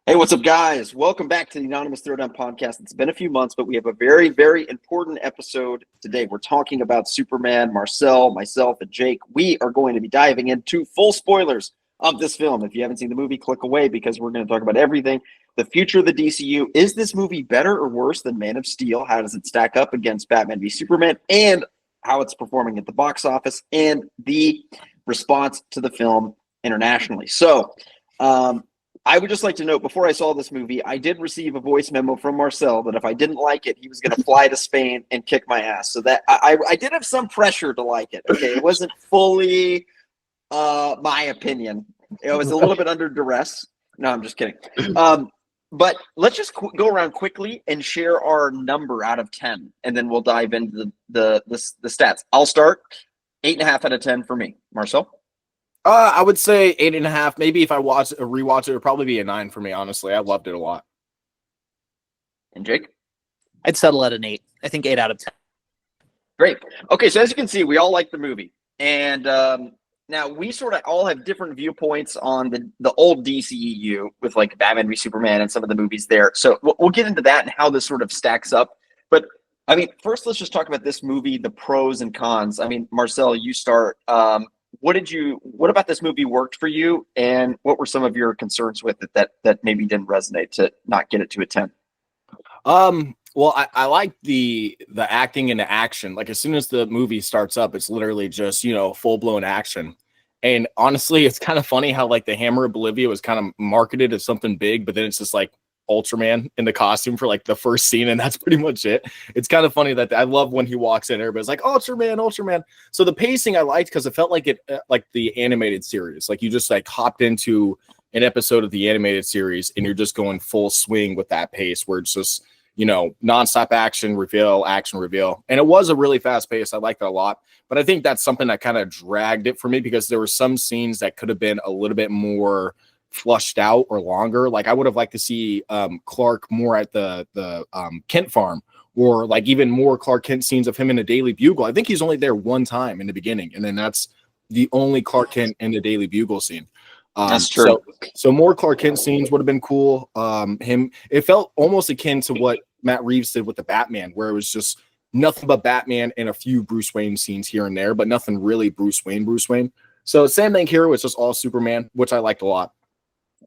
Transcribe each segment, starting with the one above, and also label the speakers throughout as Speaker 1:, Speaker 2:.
Speaker 1: Hey, what's up, guys? Welcome back to the Anonymous Throwdown Podcast. It's been a few months, but we have a very, very important episode today. We're talking about Superman. Marcel, myself, and Jake. We are going to be diving into full spoilers of this film. If you haven't seen the movie, click away because we're going to talk about everything. The future of the DCU. Is this movie better or worse than Man of Steel? How does it stack up against Batman v Superman? And how it's performing at the box office and the response to the film internationally. So, I would just like to note, before I saw this movie, I did receive a voice memo from Marcel that if I didn't like it, he was going to fly to Spain and kick my ass. So that I did have some pressure to like it. Okay, it wasn't fully my opinion. It was a little bit under duress. No, I'm just kidding. But let's just go around quickly and share our number out of 10, and then we'll dive into the stats. I'll start. 8.5 out of 10 for me. Marcel?
Speaker 2: I would say 8.5. Maybe if I rewatch it, would probably be a 9 for me. Honestly, I loved it a lot.
Speaker 1: And Jake?
Speaker 3: I'd settle at an 8. I think 8 out of 10.
Speaker 1: Great. Okay, so as you can see, we all like the movie, and now we sort of all have different viewpoints on the old DCEU with like Batman v Superman and some of the movies there. So we'll get into that and how this sort of stacks up. But I mean, first, let's just talk about this movie, the pros and cons. I mean, Marcel, you start. What about this movie worked for you, and what were some of your concerns with it that maybe didn't resonate to not get it to a 10?
Speaker 2: Well, I like the acting and the action. Like as soon as the movie starts up, it's literally just, full-blown action. And honestly, it's kind of funny how like the Hammer of Bolivia was kind of marketed as something big, but then it's just like Ultraman in the costume for like the first scene, and that's pretty much it. It's kind of funny that I love when he walks in, everybody's like Ultraman. So the pacing I liked because it felt like it like the animated series, like you just like hopped into an episode of the animated series and you're just going full swing with that pace where it's just nonstop action reveal, and it was a really fast pace. I liked that a lot, but I think that's something that kind of dragged it for me because there were some scenes that could have been a little bit more flushed out or longer. Like I would have liked to see Clark more at the Kent farm, or like even more Clark Kent scenes of him in the Daily Bugle. I think he's only there one time in the beginning, and then that's the only Clark Kent in the Daily Bugle scene.
Speaker 1: That's true.
Speaker 2: So more Clark Kent scenes would have been cool. It felt almost akin to what Matt Reeves did with the Batman, where it was just nothing but Batman and a few Bruce Wayne scenes here and there, but nothing really Bruce Wayne. So same thing here. It's just all Superman, which I liked a lot.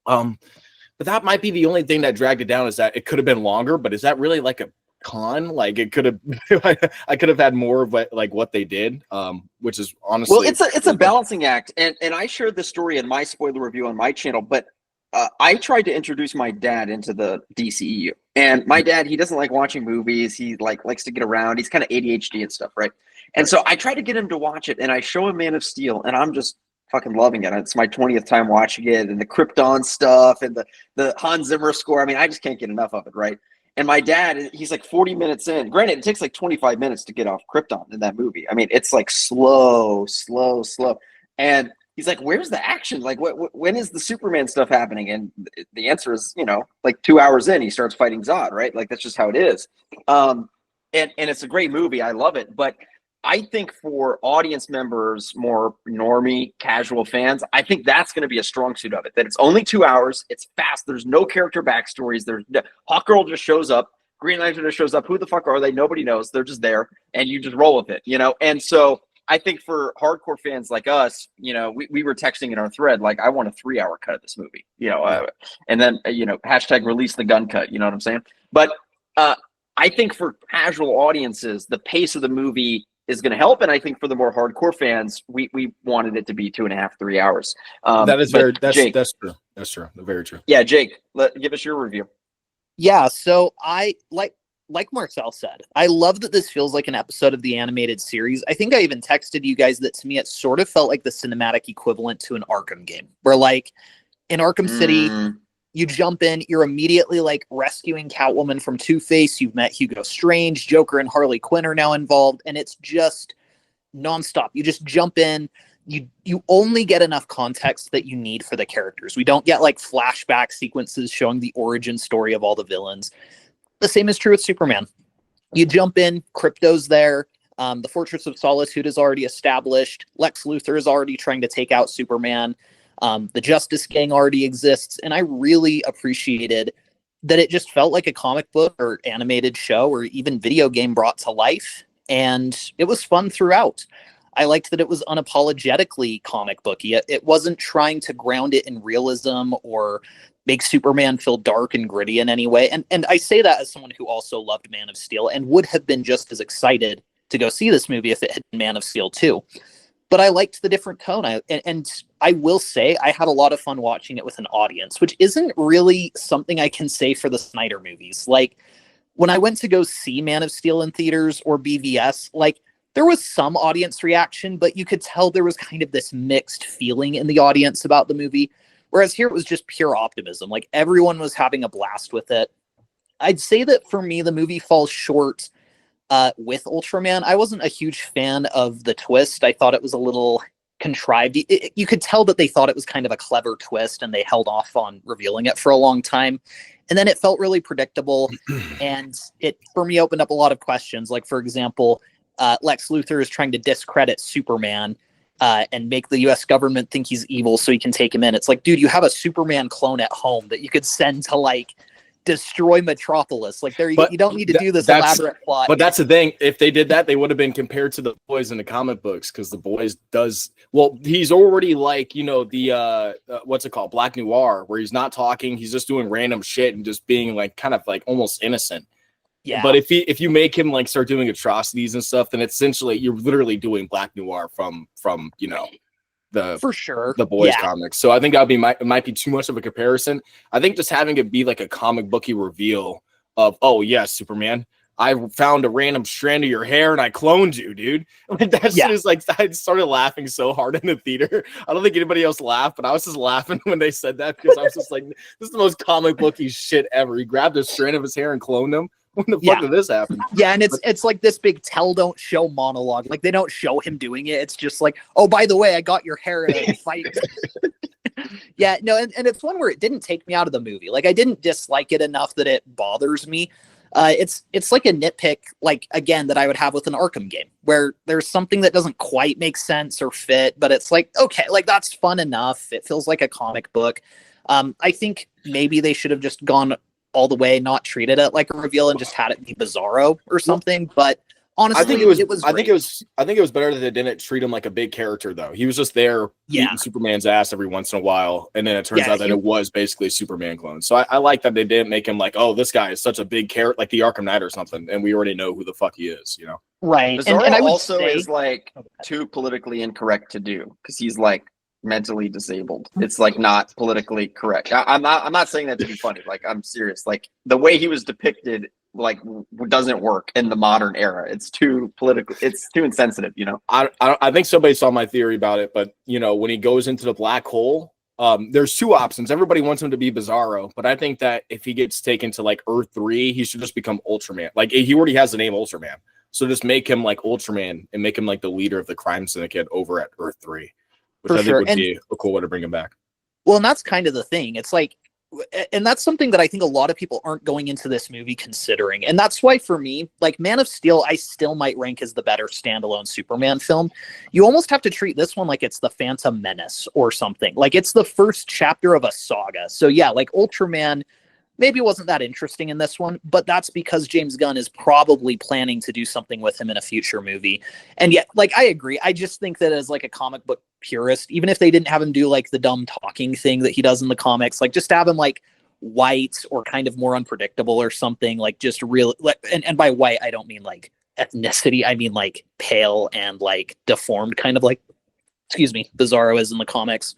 Speaker 2: But that might be the only thing that dragged it down, is that it could have been longer, but is that really like a con? Like it could have, I could have had more of what they did, which is honestly,
Speaker 1: well, it's a balancing act. And I shared this story in my spoiler review on my channel, but I tried to introduce my dad into the DCEU, and my dad, he doesn't like watching movies. He likes to get around. He's kind of ADHD and stuff. Right. And so I tried to get him to watch it, and I show him Man of Steel, and I'm just fucking loving it. It's my 20th time watching it, and the Krypton stuff and the Hans Zimmer score. I mean, I just can't get enough of it, right? And my dad, he's like 40 minutes in. Granted, it takes like 25 minutes to get off Krypton in that movie. I mean, it's like slow. And he's like, where's the action? Like, when is the Superman stuff happening? And the answer is, like 2 hours in, he starts fighting Zod, right? Like, that's just how it is. And it's a great movie. I love it. But I think for audience members, more normie, casual fans, I think that's going to be a strong suit of it. That it's only 2 hours, it's fast, there's no character backstories, Hawkgirl just shows up, Green Lantern just shows up, who the fuck are they? Nobody knows, they're just there, and you just roll with it, And so I think for hardcore fans like us, we were texting in our thread, like, I want a 3-hour cut of this movie, and then, hashtag release the Gunn cut, you know what I'm saying? But I think for casual audiences, the pace of the movie is going to help, and I think for the more hardcore fans, we wanted it to be 2.5, 3 hours.
Speaker 2: That's true. That's true. Very true.
Speaker 1: Yeah, Jake, give us your review.
Speaker 3: Yeah, so I like Marcel said, I love that this feels like an episode of the animated series. I think I even texted you guys that to me it sort of felt like the cinematic equivalent to an Arkham game, where like in Arkham City, you jump in, you're immediately like rescuing Catwoman from Two-Face. You've met Hugo Strange, Joker and Harley Quinn are now involved, and it's just nonstop. You just jump in. You only get enough context that you need for the characters. We don't get like flashback sequences showing the origin story of all the villains. The same is true with Superman. You jump in, Crypto's there. The Fortress of Solitude is already established. Lex Luthor is already trying to take out Superman. The Justice Gang already exists, and I really appreciated that it just felt like a comic book or animated show or even video game brought to life, and it was fun throughout. I liked that it was unapologetically comic booky. It wasn't trying to ground it in realism or make Superman feel dark and gritty in any way. And I say that as someone who also loved Man of Steel and would have been just as excited to go see this movie if it had been Man of Steel too. But I liked the different tone. And I will say I had a lot of fun watching it with an audience, which isn't really something I can say for the Snyder movies. Like, when I went to go see Man of Steel in theaters or BVS, like, there was some audience reaction, but you could tell there was kind of this mixed feeling in the audience about the movie. Whereas here it was just pure optimism. Like, everyone was having a blast with it. I'd say that for me, the movie falls short with Ultraman. I wasn't a huge fan of the twist. I thought it was a little contrived. You could tell that they thought it was kind of a clever twist and they held off on revealing it for a long time. And then it felt really predictable. And it, for me, opened up a lot of questions. Like, for example, Lex Luthor is trying to discredit Superman and make the US government think he's evil so he can take him in. It's like, dude, you have a Superman clone at home that you could send to, like, destroy Metropolis. Like, you don't need to do this elaborate plot.
Speaker 2: But that's the thing. If they did that, they would have been compared to the Boys in the comic books, because the Boys does well. He's already like, you know, the what's it called, Black Noir, where he's not talking, he's just doing random shit and just being like kind of like almost innocent.
Speaker 3: Yeah.
Speaker 2: But if you make him like start doing atrocities and stuff, then essentially you're literally doing Black Noir from you know,
Speaker 3: for sure
Speaker 2: the Boys comics. So I think that might be too much of a comparison. I think just having it be like a comic booky reveal of, oh yeah, Superman, I found a random strand of your hair and I cloned you, dude. Like, that shit is like, I started laughing so hard in the theater. I don't think anybody else laughed, but I was just laughing when they said that, because I was just like, this is the most comic booky shit ever. He grabbed a strand of his hair and cloned him. When the fuck did this happen?
Speaker 3: Yeah, and it's like this big tell don't show monologue. Like, they don't show him doing it. It's just like, oh, by the way, I got your hair in a fight. Yeah, no, and it's one where it didn't take me out of the movie. Like, I didn't dislike it enough that it bothers me. It's like a nitpick, like, again, that I would have with an Arkham game, where there's something that doesn't quite make sense or fit, but it's like, okay, like, that's fun enough. It feels like a comic book. I think maybe they should have just gone all the way, not treated it like a reveal and just had it be Bizarro or something. But honestly,
Speaker 2: I think it was
Speaker 3: great.
Speaker 2: I think it was better that they didn't treat him like a big character, though. He was just there beating Superman's ass every once in a while, and then it turns out that it was basically a Superman clone. So I like that they didn't make him like, oh, this guy is such a big character, like the Arkham Knight or something, and we already know who the fuck he is, you know?
Speaker 3: Right.
Speaker 1: Bizarro
Speaker 3: and I would
Speaker 1: also
Speaker 3: say,
Speaker 1: is like too politically incorrect to do, because he's like mentally disabled. It's like not politically correct. I'm not saying that to be funny. Like, I'm serious. Like, the way he was depicted, like, doesn't work in the modern era. It's too political. It's too insensitive, you know?
Speaker 2: I think somebody saw my theory about it, but, you know, when he goes into the black hole, there's two options. Everybody wants him to be Bizarro, but I think that if he gets taken to like Earth 3, he should just become Ultraman. Like, he already has the name Ultraman. So just make him like Ultraman and make him like the leader of the crime syndicate over at Earth 3. Which I think would be a cool way to bring him back.
Speaker 3: Well, and that's kind of the thing. It's like, and that's something that I think a lot of people aren't going into this movie considering. And that's why, for me, like, Man of Steel, I still might rank as the better standalone Superman film. You almost have to treat this one like it's the Phantom Menace or something. Like, it's the first chapter of a saga. So yeah, like, Ultraman maybe wasn't that interesting in this one, but that's because James Gunn is probably planning to do something with him in a future movie. And yet, like, I agree. I just think that as like a comic book purist, even if they didn't have him do like the dumb talking thing that he does in the comics, like, just have him like white or kind of more unpredictable or something, like, just real. And by white, I don't mean like ethnicity. I mean like pale and like deformed, kind of like, excuse me, Bizarro is in the comics.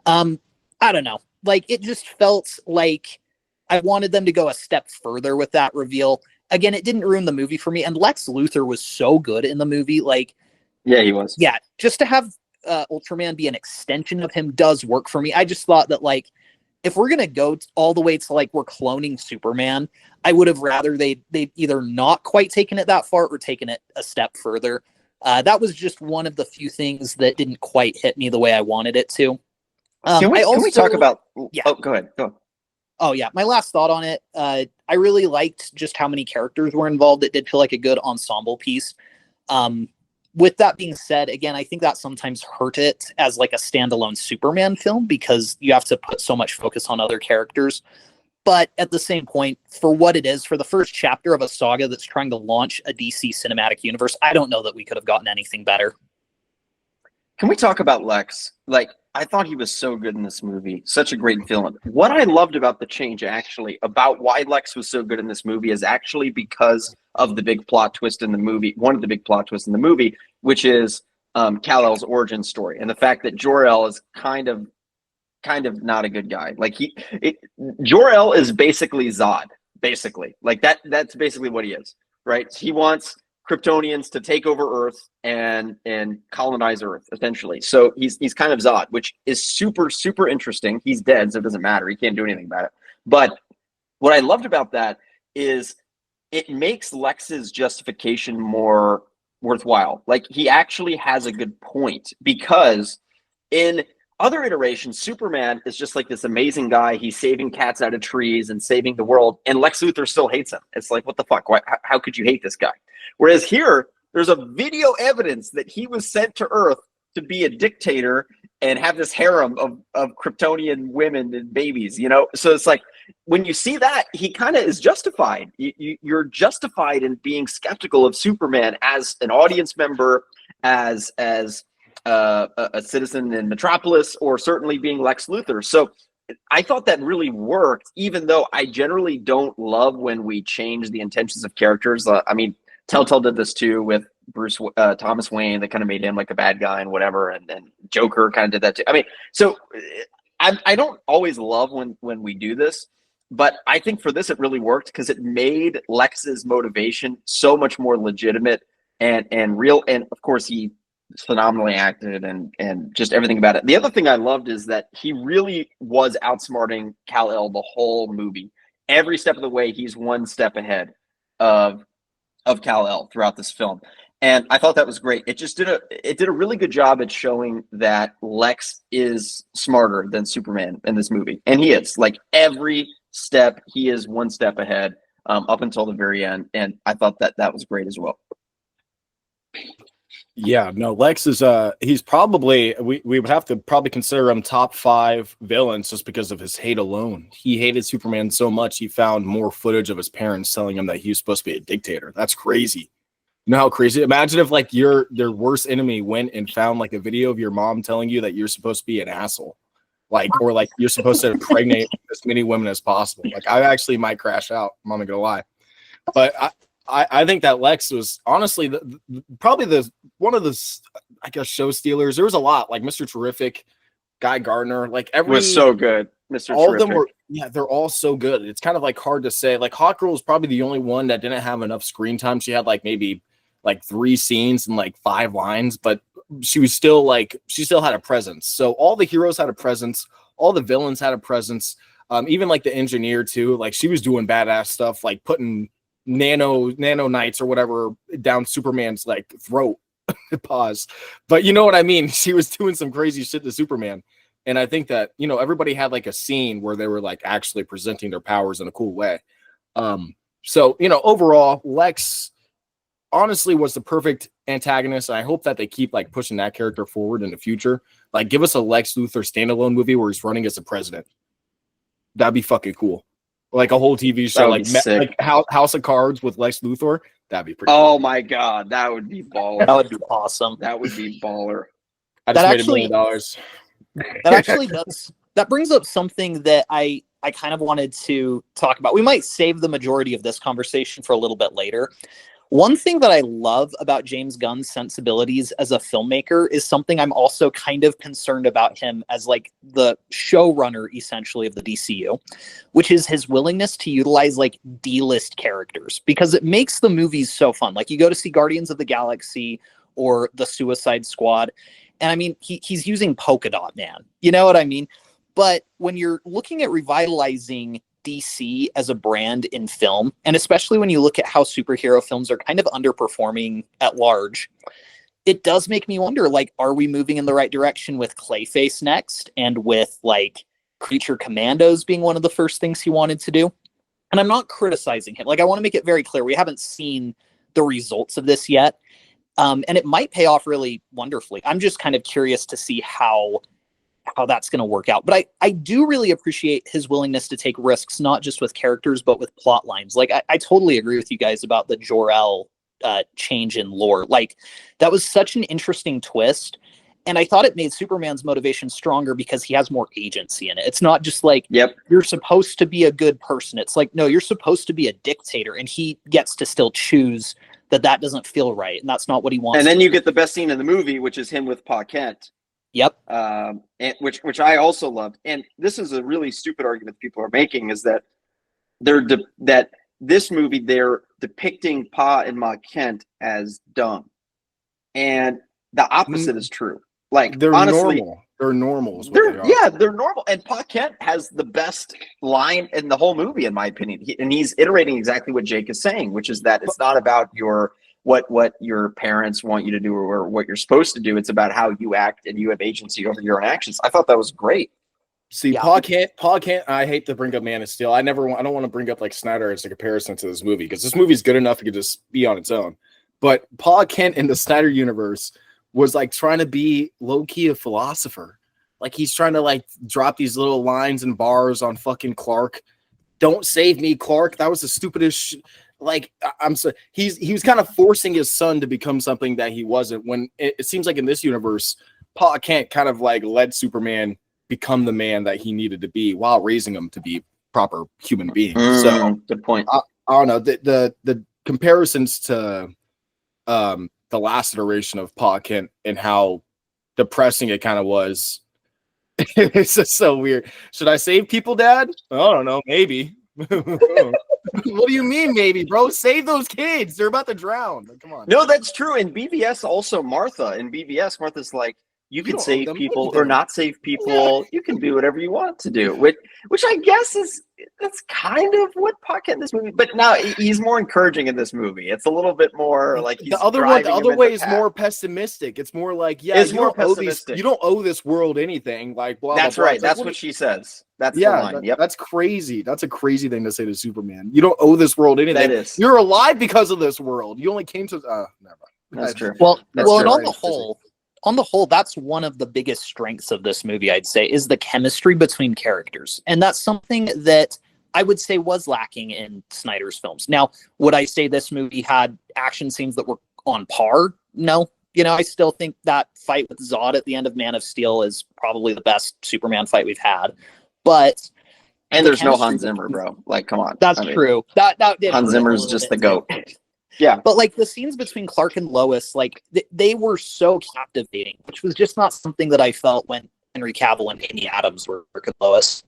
Speaker 3: I don't know. Like, it just felt like I wanted them to go a step further with that reveal. Again, it didn't ruin the movie for me. And Lex Luthor was so good in the movie. Like,
Speaker 1: yeah, he was.
Speaker 3: Yeah, just to have Ultraman be an extension of him does work for me. I just thought that, like, if we're going to go all the way to, like, we're cloning Superman, I would have rather they'd either not quite taken it that far or taken it a step further. That was just one of the few things that didn't quite hit me the way I wanted it to.
Speaker 1: Can we talk about...
Speaker 3: Yeah.
Speaker 1: Oh, go ahead. Go.
Speaker 3: Oh, yeah. My last thought on it, I really liked just how many characters were involved. It did feel like a good ensemble piece. with that being said, again, I think that sometimes hurt it as like a standalone Superman film because you have to put so much focus on other characters. But at the same point, for what it is, for the first chapter of a saga that's trying to launch a DC cinematic universe, I don't know that we could have gotten anything better.
Speaker 1: Can we talk about Lex? Like, I thought he was so good in this movie. Such a great villain. What I loved about the change, actually, about why Lex was so good in this movie is actually because of the big plot twist in the movie. One of the big plot twists in the movie, which is Kal-El's origin story. And the fact that Jor-El is kind of not a good guy. Like, Jor-El is basically Zod, basically. Like, that's basically what he is, right? He wants Kryptonians to take over Earth and colonize Earth, essentially. So he's kind of Zod, which is super, super interesting. He's dead, so it doesn't matter. He can't do anything about it. But what I loved about that is it makes Lex's justification more worthwhile. Like, he actually has a good point, because in other iterations, Superman is just like this amazing guy. He's saving cats out of trees and saving the world, and Lex Luthor still hates him. It's like, what the fuck? How could you hate this guy? Whereas here, there's a video evidence that he was sent to Earth to be a dictator and have this harem of Kryptonian women and babies, you know? So it's like, when you see that, he kind of is justified. You're justified in being skeptical of Superman as an audience member, as a citizen in Metropolis, or certainly being Lex Luthor. So I thought that really worked, even though I generally don't love when we change the intentions of characters. I mean, Telltale did this too with Thomas Wayne. They kind of made him like a bad guy and whatever, and then Joker kind of did that too. I mean, so I don't always love when we do this, but I think for this it really worked because it made Lex's motivation so much more legitimate and real. And of course, he phenomenally acted and just everything about it. The other thing I loved is that he really was outsmarting Kal-El the whole movie. Every step of the way, he's one step ahead of Kal-El throughout this film. And I thought that was great. It did a really good job at showing that Lex is smarter than Superman in this movie. And he is. Like, every step, he is one step ahead up until the very end. And I thought that was great as well.
Speaker 2: Yeah, no, Lex is he's probably, we would have to probably consider him top 5 villains just because of his hate alone. He hated Superman so much he found more footage of his parents telling him that he was supposed to be a dictator. That's crazy. You know how crazy? Imagine if like their worst enemy went and found like a video of your mom telling you that you're supposed to be an asshole. Like, or like you're supposed to impregnate as many women as possible. Like, I actually might crash out. I'm not gonna lie. But I think that Lex was honestly probably one of the, I guess, show stealers. There was a lot, like Mr. Terrific, Guy Gardner, like was
Speaker 1: so good. Mr.
Speaker 2: All
Speaker 1: Terrific.
Speaker 2: of them were, yeah, they're all so good. It's kind of like hard to say. Like, Hawkgirl was probably the only one that didn't have enough screen time. She had like maybe like 3 scenes and like 5 lines, but she still had a presence. So all the heroes had a presence, all the villains had a presence. Even like the engineer too. Like, she was doing badass stuff, like putting nano knights or whatever down Superman's like throat. Pause. But you know what I mean? She was doing some crazy shit to Superman. And I think that, you know, everybody had like a scene where they were like actually presenting their powers in a cool way. So, you know, overall, Lex honestly was the perfect antagonist. And I hope that they keep like pushing that character forward in the future. Like, give us a Lex Luthor standalone movie where he's running as the president. That'd be fucking cool. Like a whole TV show, like House of Cards with Lex Luthor. That'd be pretty cool.
Speaker 1: Oh my God, that would be baller.
Speaker 3: That would be awesome.
Speaker 1: That would be baller.
Speaker 2: I just made $1 million.
Speaker 3: That actually does. That brings up something that I kind of wanted to talk about. We might save the majority of this conversation for a little bit later. One thing that I love about James Gunn's sensibilities as a filmmaker is something I'm also kind of concerned about him as like the showrunner, essentially, of the DCU, which is his willingness to utilize like D-list characters, because it makes the movies so fun. Like, you go to see Guardians of the Galaxy or the Suicide Squad, and I mean, he's using Polka Dot Man. You know what I mean? But when you're looking at revitalizing DC as a brand in film, and especially when you look at how superhero films are kind of underperforming at large, it does make me wonder, like, are we moving in the right direction with Clayface next, and with like Creature Commandos being one of the first things he wanted to do? And I'm not criticizing him. Like, I want to make it very clear, we haven't seen the results of this yet. And it might pay off really wonderfully. I'm just kind of curious to see how that's going to work out. But I do really appreciate his willingness to take risks, not just with characters, but with plot lines. Like, I totally agree with you guys about the Jor-El change in lore. Like, that was such an interesting twist. And I thought it made Superman's motivation stronger because he has more agency in it. It's not just like, you're supposed to be a good person. It's like, no, you're supposed to be a dictator. And he gets to still choose that doesn't feel right. And that's not what he wants.
Speaker 1: And then you get the best scene in the movie, which is him with Pa Kent.
Speaker 3: Yep.
Speaker 1: And which I also loved. And this is a really stupid argument people are making, is that that this movie, they're depicting Pa and Ma Kent as dumb. And the opposite is true. Like,
Speaker 2: they're
Speaker 1: honestly,
Speaker 2: normal. They're normal.
Speaker 1: They're normal. And Pa Kent has the best line in the whole movie, in my opinion. And he's iterating exactly what Jake is saying, which is that it's not about what your parents want you to do or what you're supposed to do. It's about how you act, and you have agency over your own actions. I thought that was great.
Speaker 2: See, Pa Kent, I hate to bring up Man of Steel. I don't want to bring up like Snyder as a comparison to this movie, because this movie is good enough it could just be on its own. But Pa Kent in the Snyder universe was like trying to be low-key a philosopher. Like, he's trying to like drop these little lines and bars on fucking Clark. Don't save me, Clark. That was the stupidest like, I'm so he was kind of forcing his son to become something that he wasn't, when it seems like in this universe, Pa Kent kind of like let Superman become the man that he needed to be while raising him to be proper human being. So
Speaker 1: good point.
Speaker 2: I don't know, the comparisons to the last iteration of Pa Kent and how depressing it kind of was. It's just so weird. Should I save people, Dad? I don't know, maybe. What do you mean, maybe, bro? Save those kids. They're about to drown. Like, come on.
Speaker 1: No, that's true. In BVS, also Martha's like, you can save people or not save people. You can do whatever you want to do, which I guess that's kind of what Pa Kent in this movie. But now he's more encouraging in this movie. It's a little bit more like he's
Speaker 2: the other way is more pessimistic. It's more like,
Speaker 1: it's more pessimistic.
Speaker 2: You don't owe this world anything. Like, blah,
Speaker 1: that's
Speaker 2: blah, blah.
Speaker 1: right. That's what she says. That's the line. Yep.
Speaker 2: That's crazy. That's a crazy thing to say to Superman. You don't owe this world anything.
Speaker 1: That is.
Speaker 2: You're alive because of this world. You only came to. Never mind.
Speaker 1: That's true.
Speaker 3: Well,
Speaker 1: that's
Speaker 3: and
Speaker 1: true.
Speaker 3: on the whole, that's one of the biggest strengths of this movie, I'd say, is the chemistry between characters. And that's something that I would say was lacking in Snyder's films. Now, would I say this movie had action scenes that were on par? No. You know, I still think that fight with Zod at the end of Man of Steel is probably the best Superman fight we've had. But
Speaker 1: there's no Hans Zimmer, bro. Like, come on.
Speaker 3: That's true. That
Speaker 1: Hans Zimmer's just the GOAT. Yeah.
Speaker 3: But like the scenes between Clark and Lois, like they were so captivating, which was just not something that I felt when Henry Cavill and Amy Adams were with Lois.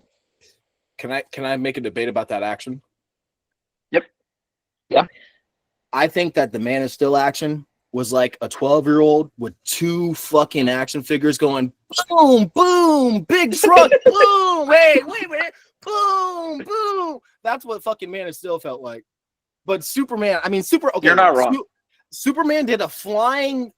Speaker 2: Can I make a debate about that action?
Speaker 1: Yep.
Speaker 3: Yeah.
Speaker 2: I think that the Man of Steel action was like a 12-year-old with two fucking action figures going boom, boom, big truck, boom, wait, boom, boom. That's what fucking Man of Steel felt like. But Superman, okay,
Speaker 1: you're not wrong.
Speaker 2: Superman did a flying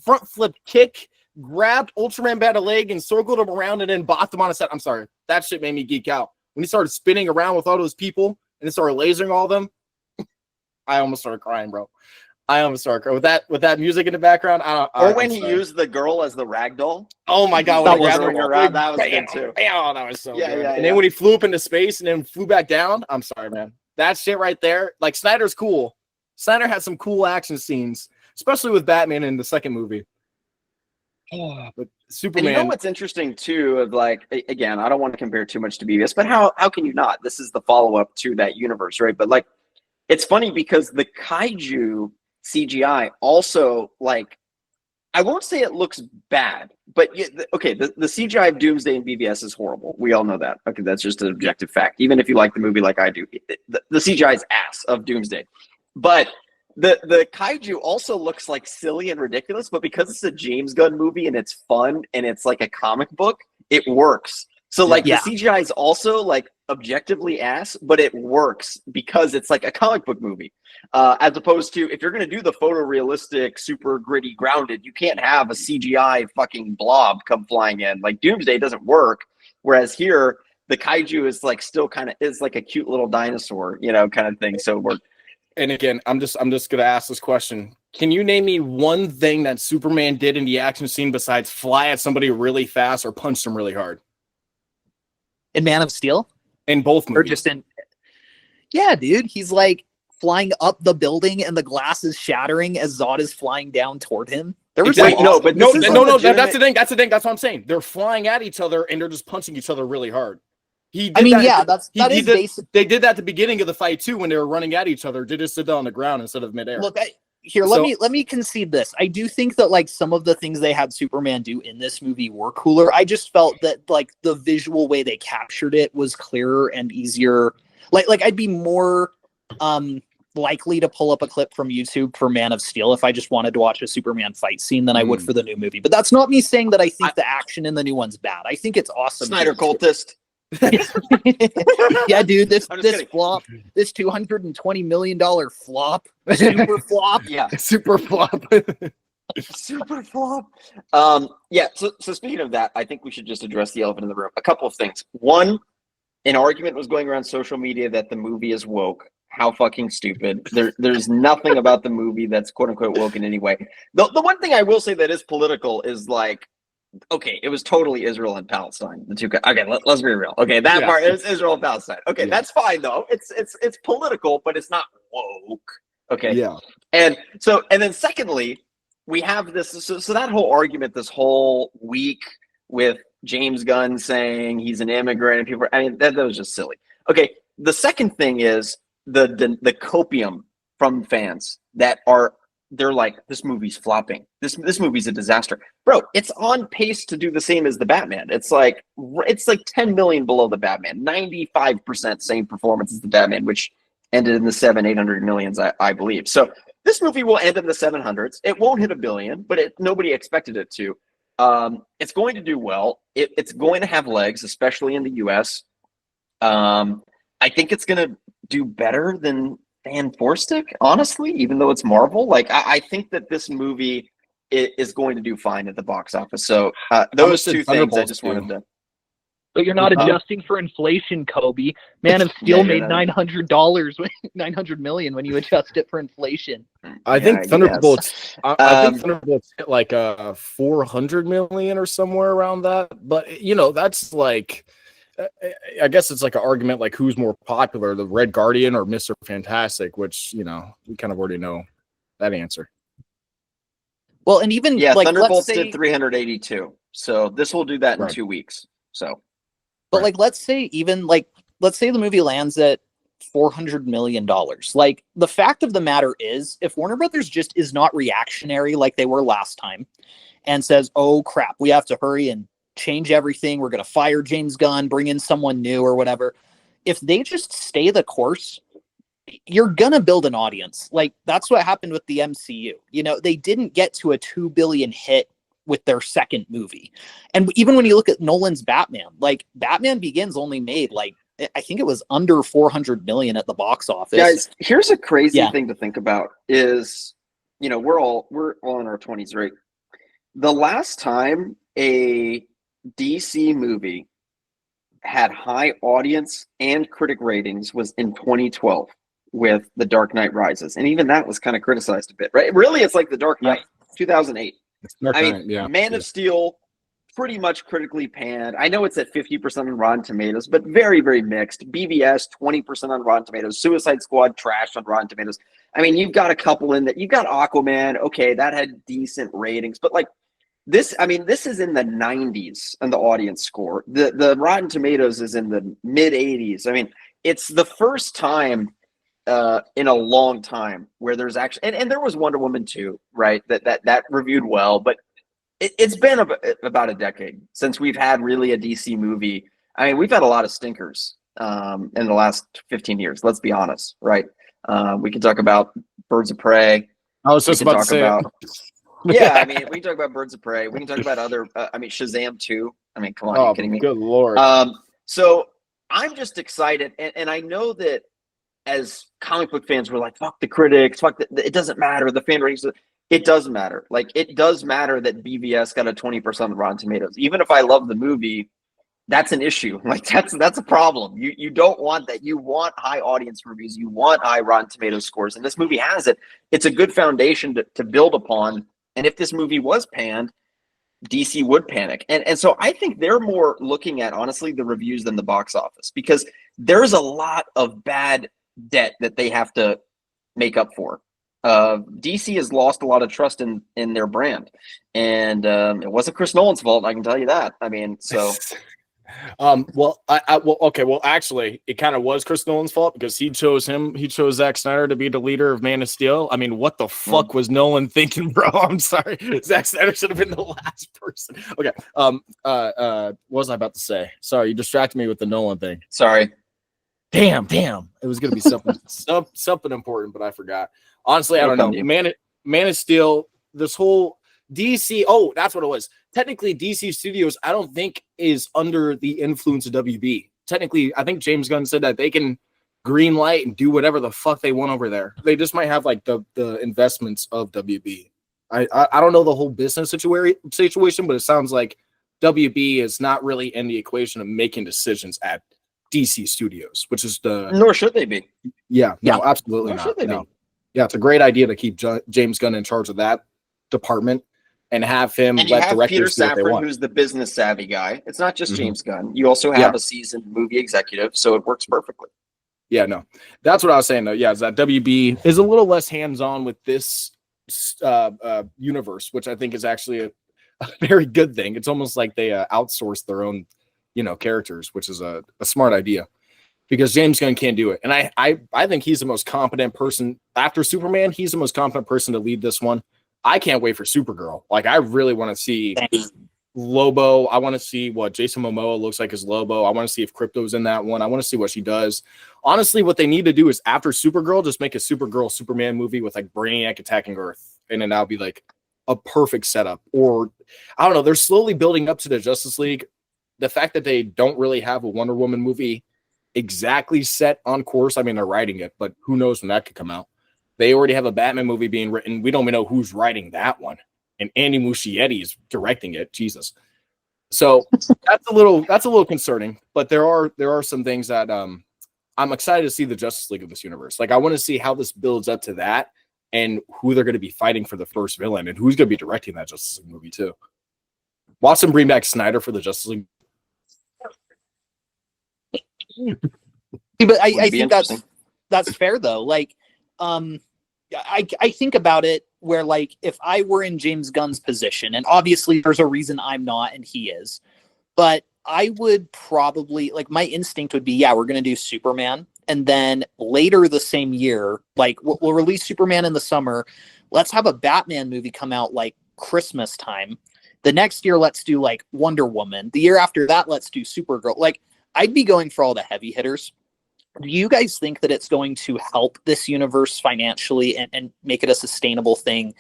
Speaker 2: front flip kick, grabbed Ultraman by the leg and circled him around and then bopped him on a set. I'm sorry. That shit made me geek out. When he started spinning around with all those people and then started lasering all of them, I almost started crying, bro. With that music in the background.
Speaker 1: When he used the girl as the ragdoll.
Speaker 2: Oh my god,
Speaker 1: that was good too.
Speaker 2: Oh, that was so good.
Speaker 1: Yeah,
Speaker 2: and then when he flew up into space and then flew back down, I'm sorry, man. That shit right there, like, Snyder's cool. Snyder had some cool action scenes, especially with Batman in the second movie. But Superman.
Speaker 1: And you know what's interesting too? Of like, again, I don't want to compare too much to BVS, but how can you not? This is the follow up to that universe, right? But like, it's funny because the kaiju CGI also, like, I won't say it looks bad, but okay, the CGI of Doomsday in BVS is horrible. We all know that. Okay, that's just an objective fact. Even if you like the movie like I do, the CGI is ass of Doomsday. But the kaiju also looks like silly and ridiculous, but because it's a James Gunn movie and it's fun and it's like a comic book, it works. So like the CGI is also like objectively ass, but it works because it's like a comic book movie. As opposed to, if you're going to do the photorealistic, super gritty, grounded, you can't have a CGI fucking blob come flying in. Like Doomsday doesn't work. Whereas here, the kaiju is like still kind of is like a cute little dinosaur, you know, kind of thing. So
Speaker 2: And again, I'm just gonna ask this question. Can you name me one thing that Superman did in the action scene besides fly at somebody really fast or punch them really hard?
Speaker 3: In Man of Steel?
Speaker 2: In both movies.
Speaker 3: Or just in... Yeah, dude. He's like flying up the building and the glass is shattering as Zod is flying down toward him. There was
Speaker 2: Exactly.
Speaker 1: No, but
Speaker 2: no,
Speaker 1: this is
Speaker 2: no,
Speaker 1: legitimate...
Speaker 2: that's the thing. That's the thing. That's what I'm saying. They're flying at each other and they're just punching each other really hard.
Speaker 3: They did basic.
Speaker 2: They did that at the beginning of the fight too when they were running at each other. They just sit on the ground instead of midair.
Speaker 3: Look, let me concede this. I do think that like some of the things they had Superman do in this movie were cooler. I just felt that like the visual way they captured it was clearer and easier. Like I'd be more likely to pull up a clip from YouTube for Man of Steel if I just wanted to watch a Superman fight scene than I would for the new movie. But that's not me saying that I think the action in the new one's bad. I think it's awesome.
Speaker 1: Snyder cultist.
Speaker 3: Yeah, dude, this flop, this $220 million flop, super flop.
Speaker 1: Yeah,
Speaker 2: super flop.
Speaker 1: Super flop. Yeah, so speaking of that, I think we should just address the elephant in the room. A couple of things. One, an argument was going around social media that the movie is woke. How fucking stupid. There's nothing about the movie that's quote unquote woke in any way. The one thing I will say that is political is like, okay, it was totally Israel and Palestine. The two. Okay, let's be real. Okay, that part is Israel and Palestine. Okay, that's fine though. It's political, but it's not woke. Okay.
Speaker 2: Yeah.
Speaker 1: And then secondly, we have this. So that whole argument, this whole week with James Gunn saying he's an immigrant and people. I mean, that was just silly. Okay. The second thing is the copium from fans that are. They're like, this movie's flopping. This movie's a disaster, bro. It's on pace to do the same as the Batman. It's like 10 million below the Batman. 95% same performance as the Batman, which ended in the 800 millions, I believe. So this movie will end in the 700s. It won't hit $1 billion, but nobody expected it to. It's going to do well. It's going to have legs, especially in the U.S. I think it's going to do better than Fan Stick, honestly, even though it's Marvel. Like, I think that this movie is going to do fine at the box office. So those two things I just wanted to...
Speaker 4: But you're not adjusting for inflation, Kobe. Man of Steel made $900, $900 million when you adjust it for inflation.
Speaker 2: I think Thunderbolts. I think Thunderbolts hit like 400 million or somewhere around that. But you know, that's like, I guess it's like an argument like who's more popular, the Red Guardian or Mr. Fantastic, which you know we kind of already know that answer.
Speaker 3: Well, and even like
Speaker 1: Thunderbolts did 382, so this will do that in 2 weeks. So.
Speaker 3: But like, let's say the movie lands at $400 million. Like, the fact of the matter is, if Warner Brothers just is not reactionary like they were last time and says, oh crap, we have to hurry and change everything. We're going to fire James Gunn, bring in someone new or whatever. If they just stay the course, you're going to build an audience. Like, that's what happened with the MCU. You know, they didn't get to a 2 billion hit with their second movie. And even when you look at Nolan's Batman, like Batman Begins only made like, I think it was under 400 million at the box office.
Speaker 1: Guys, here's a crazy thing to think about is, you know, we're all in our 20s, right? The last time a DC movie had high audience and critic ratings was in 2012 with The Dark Knight Rises. And even that was kind of criticized a bit, right? Really, it's like The Dark Knight, 2008. Man of Steel, pretty much critically panned. I know it's at 50% on Rotten Tomatoes, but very, very mixed. BVS, 20% on Rotten Tomatoes. Suicide Squad, trash on Rotten Tomatoes. I mean, you've got a couple in that. You've got Aquaman. Okay, that had decent ratings. But like this, I mean, this is in the 90s on the audience score. The Rotten Tomatoes is in the mid-80s. I mean, it's the first time in a long time where there's actually and there was Wonder Woman 2, right, that reviewed well, but it's been about a decade since we've had really a DC movie. I mean, we've had a lot of stinkers in the last 15 years, let's be honest, right? We can talk about Birds of Prey.
Speaker 2: I was just about to say
Speaker 1: yeah, I mean, we can talk about Birds of Prey, we can talk about other I mean, Shazam 2. I mean, come on, are you kidding me?
Speaker 2: Good lord.
Speaker 1: So I'm just excited, and I know that as comic book fans, we're like, fuck the critics, it doesn't matter, the fan ratings. It does matter. Like, it does matter that BVS got a 20% on Rotten Tomatoes. Even if I love the movie, that's an issue. Like that's a problem. You don't want that. You want high audience reviews. You want high Rotten Tomatoes scores, and this movie has it. It's a good foundation to build upon. And if this movie was panned, DC would panic. And so I think they're more looking at, honestly, the reviews than the box office, because there's a lot of bad debt that they have to make up for. DC has lost a lot of trust in their brand, and it wasn't Chris Nolan's fault, I can tell you that. I mean, so
Speaker 2: well, actually, it kind of was Chris Nolan's fault, because he chose Zack Snyder to be the leader of Man of Steel. I mean, what the fuck was Nolan thinking, bro? I'm sorry. Zack Snyder should have been the last person. Okay. What was I about to say? Sorry, you distracted me with the Nolan thing.
Speaker 1: sorry.
Speaker 2: Damn. It was gonna be something something important, but I forgot. Honestly, I don't know. Man of Steel, this whole DC. Oh, that's what it was. Technically, DC Studios, I don't think, is under the influence of WB. Technically, I think James Gunn said that they can green light and do whatever the fuck they want over there. They just might have like the investments of WB. I don't know the whole business situation, but it sounds like WB is not really in the equation of making decisions at DC Studios, which is
Speaker 1: Nor should they be.
Speaker 2: Yeah, no, absolutely
Speaker 1: Nor
Speaker 2: not.
Speaker 1: should they
Speaker 2: No.
Speaker 1: be.
Speaker 2: Yeah, it's a great idea to keep James Gunn in charge of that department and have him
Speaker 1: And you
Speaker 2: let
Speaker 1: have Peter
Speaker 2: directors do what they
Speaker 1: Safran,
Speaker 2: want.
Speaker 1: who's the business savvy guy. It's not just
Speaker 2: Mhm.
Speaker 1: James Gunn. You also have a seasoned movie executive, so it works perfectly.
Speaker 2: Yeah, no, that's what I was saying though. Yeah, is that WB is a little less hands-on with this universe, which I think is actually a very good thing. It's almost like they outsource their own, characters, which is a smart idea, because James Gunn can't do it. And I think he's the most competent person after Superman. He's the most competent person to lead this one. I can't wait for Supergirl. Like, I really want to see Lobo. I want to see what Jason Momoa looks like as Lobo. I want to see if Crypto's in that one. I want to see what she does. Honestly, what they need to do is, after Supergirl, just make a Supergirl Superman movie with like Brainiac attacking Earth, and then that'll be like a perfect setup. Or I don't know. They're slowly building up to the Justice League. The fact that they don't really have a Wonder Woman movie exactly set on course. I mean, they're writing it, but who knows when that could come out. They already have a Batman movie being written. We don't even know who's writing that one. And Andy Muschietti is directing it. Jesus. So that's a little concerning, but there are some things that I'm excited to see the Justice League of this universe. Like, I want to see how this builds up to that, and who they're going to be fighting for the first villain, and who's going to be directing that Justice League movie too. Watch them bring back Snyder for the Justice League.
Speaker 3: But I
Speaker 1: Would be
Speaker 3: think that's fair though. Like, I think about it where, like, if I were in James Gunn's position, and obviously there's a reason I'm not and he is, but I would probably, like, my instinct would be, yeah, we're going to do Superman. And then later the same year, like, we'll release Superman in the summer. Let's have a Batman movie come out like Christmas time. The next year, let's do like Wonder Woman. The year after that, let's do Supergirl. Like, I'd be going for all the heavy hitters. Do you guys think that it's going to help this universe financially and make it a sustainable thing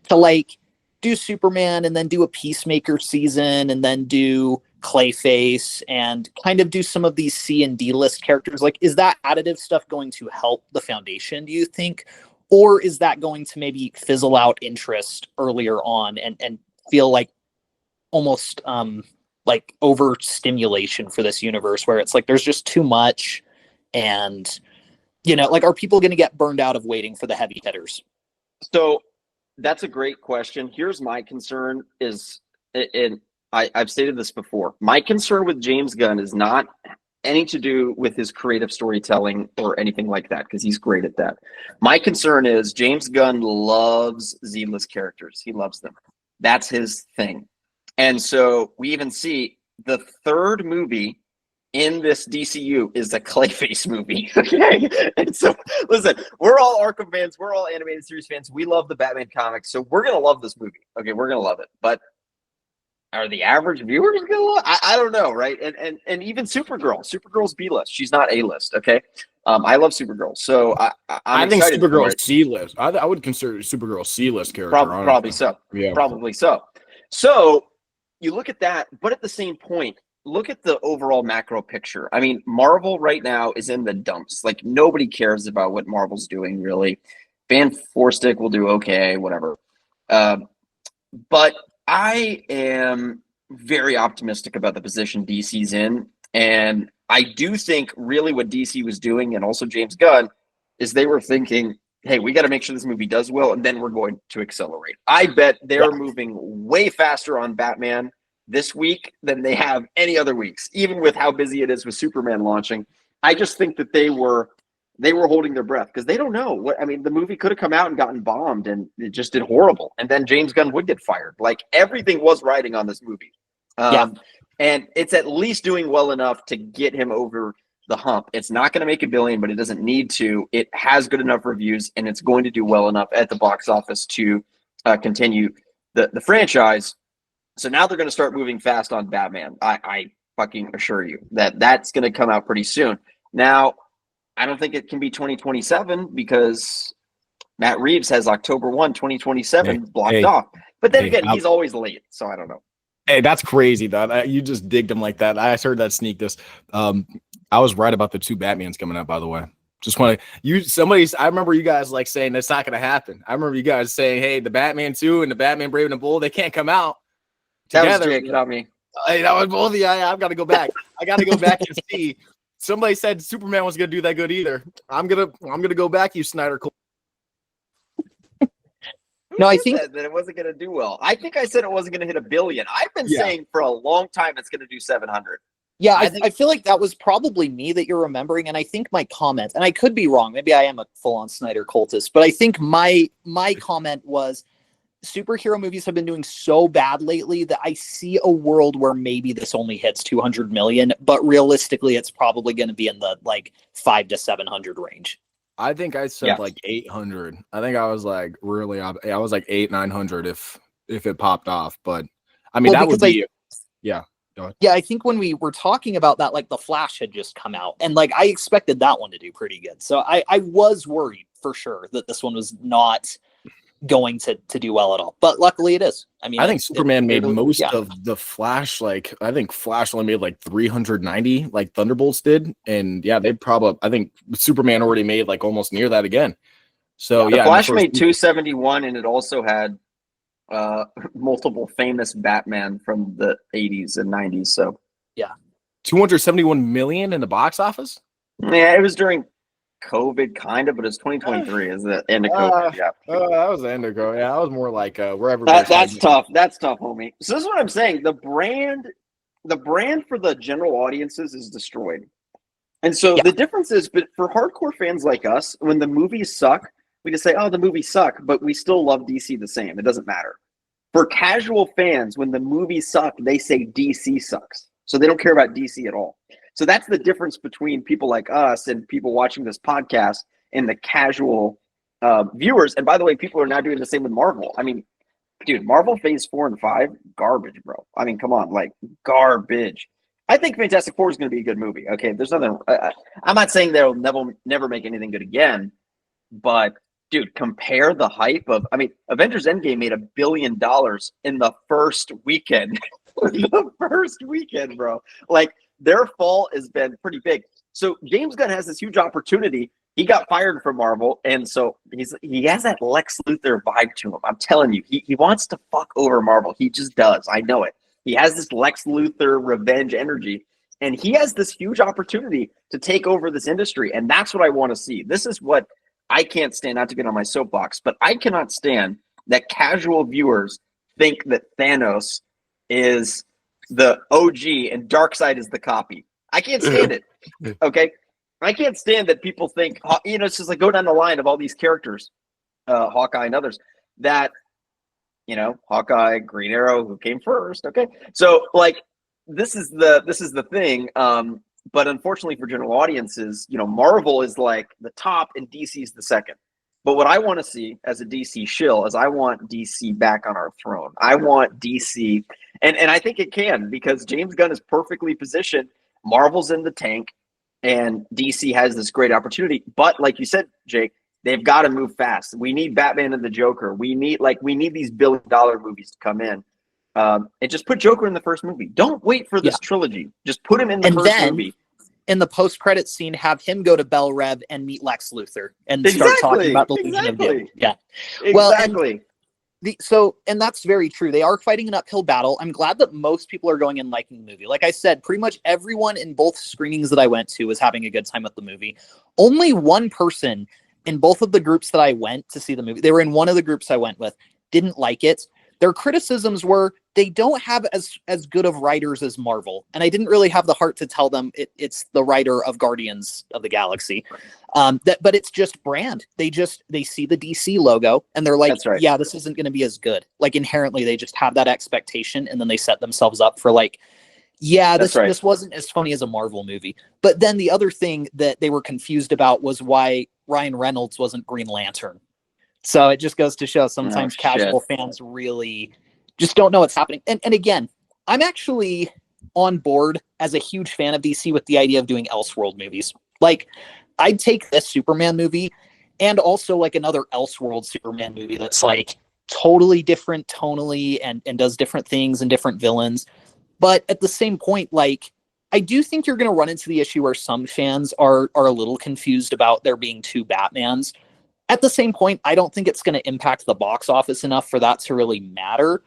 Speaker 3: to, like, do Superman and then do a Peacemaker season and then do Clayface and kind of do some of these C and D list characters? Like, is that additive stuff going to help the foundation, do you think? Or is that going to maybe fizzle out interest earlier on and feel like almost like overstimulation for this universe, where it's like there's just too much? And, like, are people going to get burned out of waiting for the heavy hitters?
Speaker 1: So that's a great question. Here's my concern is, and I've stated this before, my concern with James Gunn is not any to do with his creative storytelling or anything like that, because he's great at that. My concern is James Gunn loves Z-list characters. He loves them. That's his thing. And so we even see the third movie in this DCU is a Clayface movie. Okay. And so listen, we're all Arkham fans, we're all animated series fans. We love the Batman comics, so we're gonna love this movie. Okay, we're gonna love it. But are the average viewers gonna love it? I don't know, right? And even Supergirl's B-list. She's not A-list, okay? I love Supergirl. So I
Speaker 2: think
Speaker 1: excited for
Speaker 2: Supergirl
Speaker 1: it.
Speaker 2: is C-list. I would consider Supergirl C-list character.
Speaker 1: Probably so.
Speaker 2: Yeah.
Speaker 1: Probably so. So you look at that, but at the same point, look at the overall macro picture. I mean, Marvel right now is in the dumps. Like, nobody cares about what Marvel's doing, really. Fan Four Stick will do okay, whatever. But I am very optimistic about the position DC's in. And I do think really what DC was doing, and also James Gunn, is they were thinking, hey, we got to make sure this movie does well, and then we're going to accelerate. I bet they're moving way faster on Batman this week than they have any other weeks, even with how busy it is with Superman launching. I just think that they were holding their breath because they don't know what. I mean, the movie could have come out and gotten bombed, and it just did horrible. And then James Gunn would get fired. Like, everything was riding on this movie. And it's at least doing well enough to get him over the hump. It's not going to make $1 billion, but it doesn't need to. It has good enough reviews, and it's going to do well enough at the box office to continue the franchise. So now they're going to start moving fast on Batman. I fucking assure you that that's going to come out pretty soon. Now, I don't think it can be 2027 because Matt Reeves has October 1, 2027 blocked off. But then again, he's always late, so I don't know.
Speaker 2: Hey, that's crazy, though. You just digged him like that. I heard that sneak this. I was right about the 2 Batmans coming out, by the way. Just want to I remember you guys like saying that's not going to happen. I remember you guys saying, hey, the Batman 2 and the Batman Brave and the Bold, they can't come out together.
Speaker 1: That was Jake, not me.
Speaker 2: That was both of you. I've got to go back. I got to go back and see. Somebody said Superman was going to do that good either. I'm gonna go back, you Snyder.
Speaker 3: No, I think
Speaker 1: that it wasn't going to do well. I think I said it wasn't going to hit $1 billion. I've been saying for a long time it's going to do 700.
Speaker 3: Yeah, I feel like that was probably me that you're remembering, and I think my comment, and I could be wrong, maybe I am a full-on Snyder cultist, but I think my comment was superhero movies have been doing so bad lately that I see a world where maybe this only hits 200 million, but realistically it's probably going to be in the like 500 to 700 range.
Speaker 2: I think I said like 800. I think I was like really, I was like 900 if it popped off. But I mean, that would be, yeah.
Speaker 3: Yeah, I think when we were talking about that, like The Flash had just come out, and like I expected that one to do pretty good. So I was worried for sure that this one was not going to do well at all. But luckily it is. I mean,
Speaker 2: I think Superman made most of the Flash. Like, I think Flash only made like 390, like Thunderbolts did. And yeah, I think Superman already made like almost near that again. So
Speaker 1: the Flash made 271, and it also had multiple famous Batman from the 80s and 90s. So
Speaker 3: yeah,
Speaker 2: 271 million in the box office.
Speaker 1: Yeah, it was during COVID, kind of, but it's 2023 is the end of COVID.
Speaker 2: That was the end of COVID. Yeah, that was more like wherever.
Speaker 1: That's tough. That's tough, homie. So this is what I'm saying. The brand for the general audiences is destroyed. And so the difference is, but for hardcore fans like us, when the movies suck, we just say, oh, the movies suck, but we still love DC the same. It doesn't matter. For casual fans, when the movies suck, they say DC sucks. So they don't care about DC at all. So that's the difference between people like us and people watching this podcast and the casual viewers. And by the way, people are now doing the same with Marvel. I mean, dude, Marvel Phase 4 and 5, garbage, bro. I mean, come on, like garbage. I think Fantastic Four is going to be a good movie. Okay, there's nothing. I'm not saying they'll never make anything good again, but dude, compare the hype of. I mean, Avengers Endgame made $1 billion in the first weekend. The first weekend, bro. Like, their fall has been pretty big. So James Gunn has this huge opportunity. He got fired from Marvel, and so he has that Lex Luthor vibe to him. I'm telling you, he wants to fuck over Marvel. He just does. I know it. He has this Lex Luthor revenge energy, and he has this huge opportunity to take over this industry, and that's what I want to see. This is what I can't stand, not to get on my soapbox, but I cannot stand that casual viewers think that Thanos is the OG and Darkseid is the copy. I can't stand it. Okay? I can't stand that people think, it's just like go down the line of all these characters, Hawkeye and others, that, Hawkeye, Green Arrow, who came first. Okay. So like, this is the thing. But unfortunately for general audiences, Marvel is like the top and DC is the second. But what I want to see as a DC shill is I want DC back on our throne. I want DC, and I think it can, because James Gunn is perfectly positioned. Marvel's in the tank, and DC has this great opportunity. But like you said, Jake, they've got to move fast. We need Batman and the Joker. We need these $1 billion movies to come in. And just put Joker in the first movie. Don't wait for this trilogy. Just put him in the first movie.
Speaker 3: In the post-credit scene, have him go to Bell Rev and meet Lex Luthor and start talking about the Legion of Doom. Yeah.
Speaker 1: Exactly.
Speaker 3: And that's very true. They are fighting an uphill battle. I'm glad that most people are going and liking the movie. Like I said, pretty much everyone in both screenings that I went to was having a good time with the movie. Only one person in both of the groups that I went to see the movie, they were in one of the groups I went with, didn't like it. Their criticisms were they don't have as good of writers as Marvel. And I didn't really have the heart to tell them it's the writer of Guardians of the Galaxy. But it's just brand. They see the DC logo and they're like,
Speaker 1: right.
Speaker 3: Yeah, this isn't going to be as good. Like inherently, they just have that expectation and then they set themselves up for like, yeah, this wasn't as funny as a Marvel movie. But then the other thing that they were confused about was why Ryan Reynolds wasn't Green Lantern. So it just goes to show sometimes casual fans really just don't know what's happening. And again, I'm actually on board as a huge fan of DC with the idea of doing Elseworld movies. Like, I'd take this Superman movie and also like another Elseworld Superman movie that's like totally different tonally and does different things and different villains. But at the same point, like, I do think you're going to run into the issue where some fans are a little confused about there being two Batmans. At the same point, I don't think it's going to impact the box office enough for that to really matter.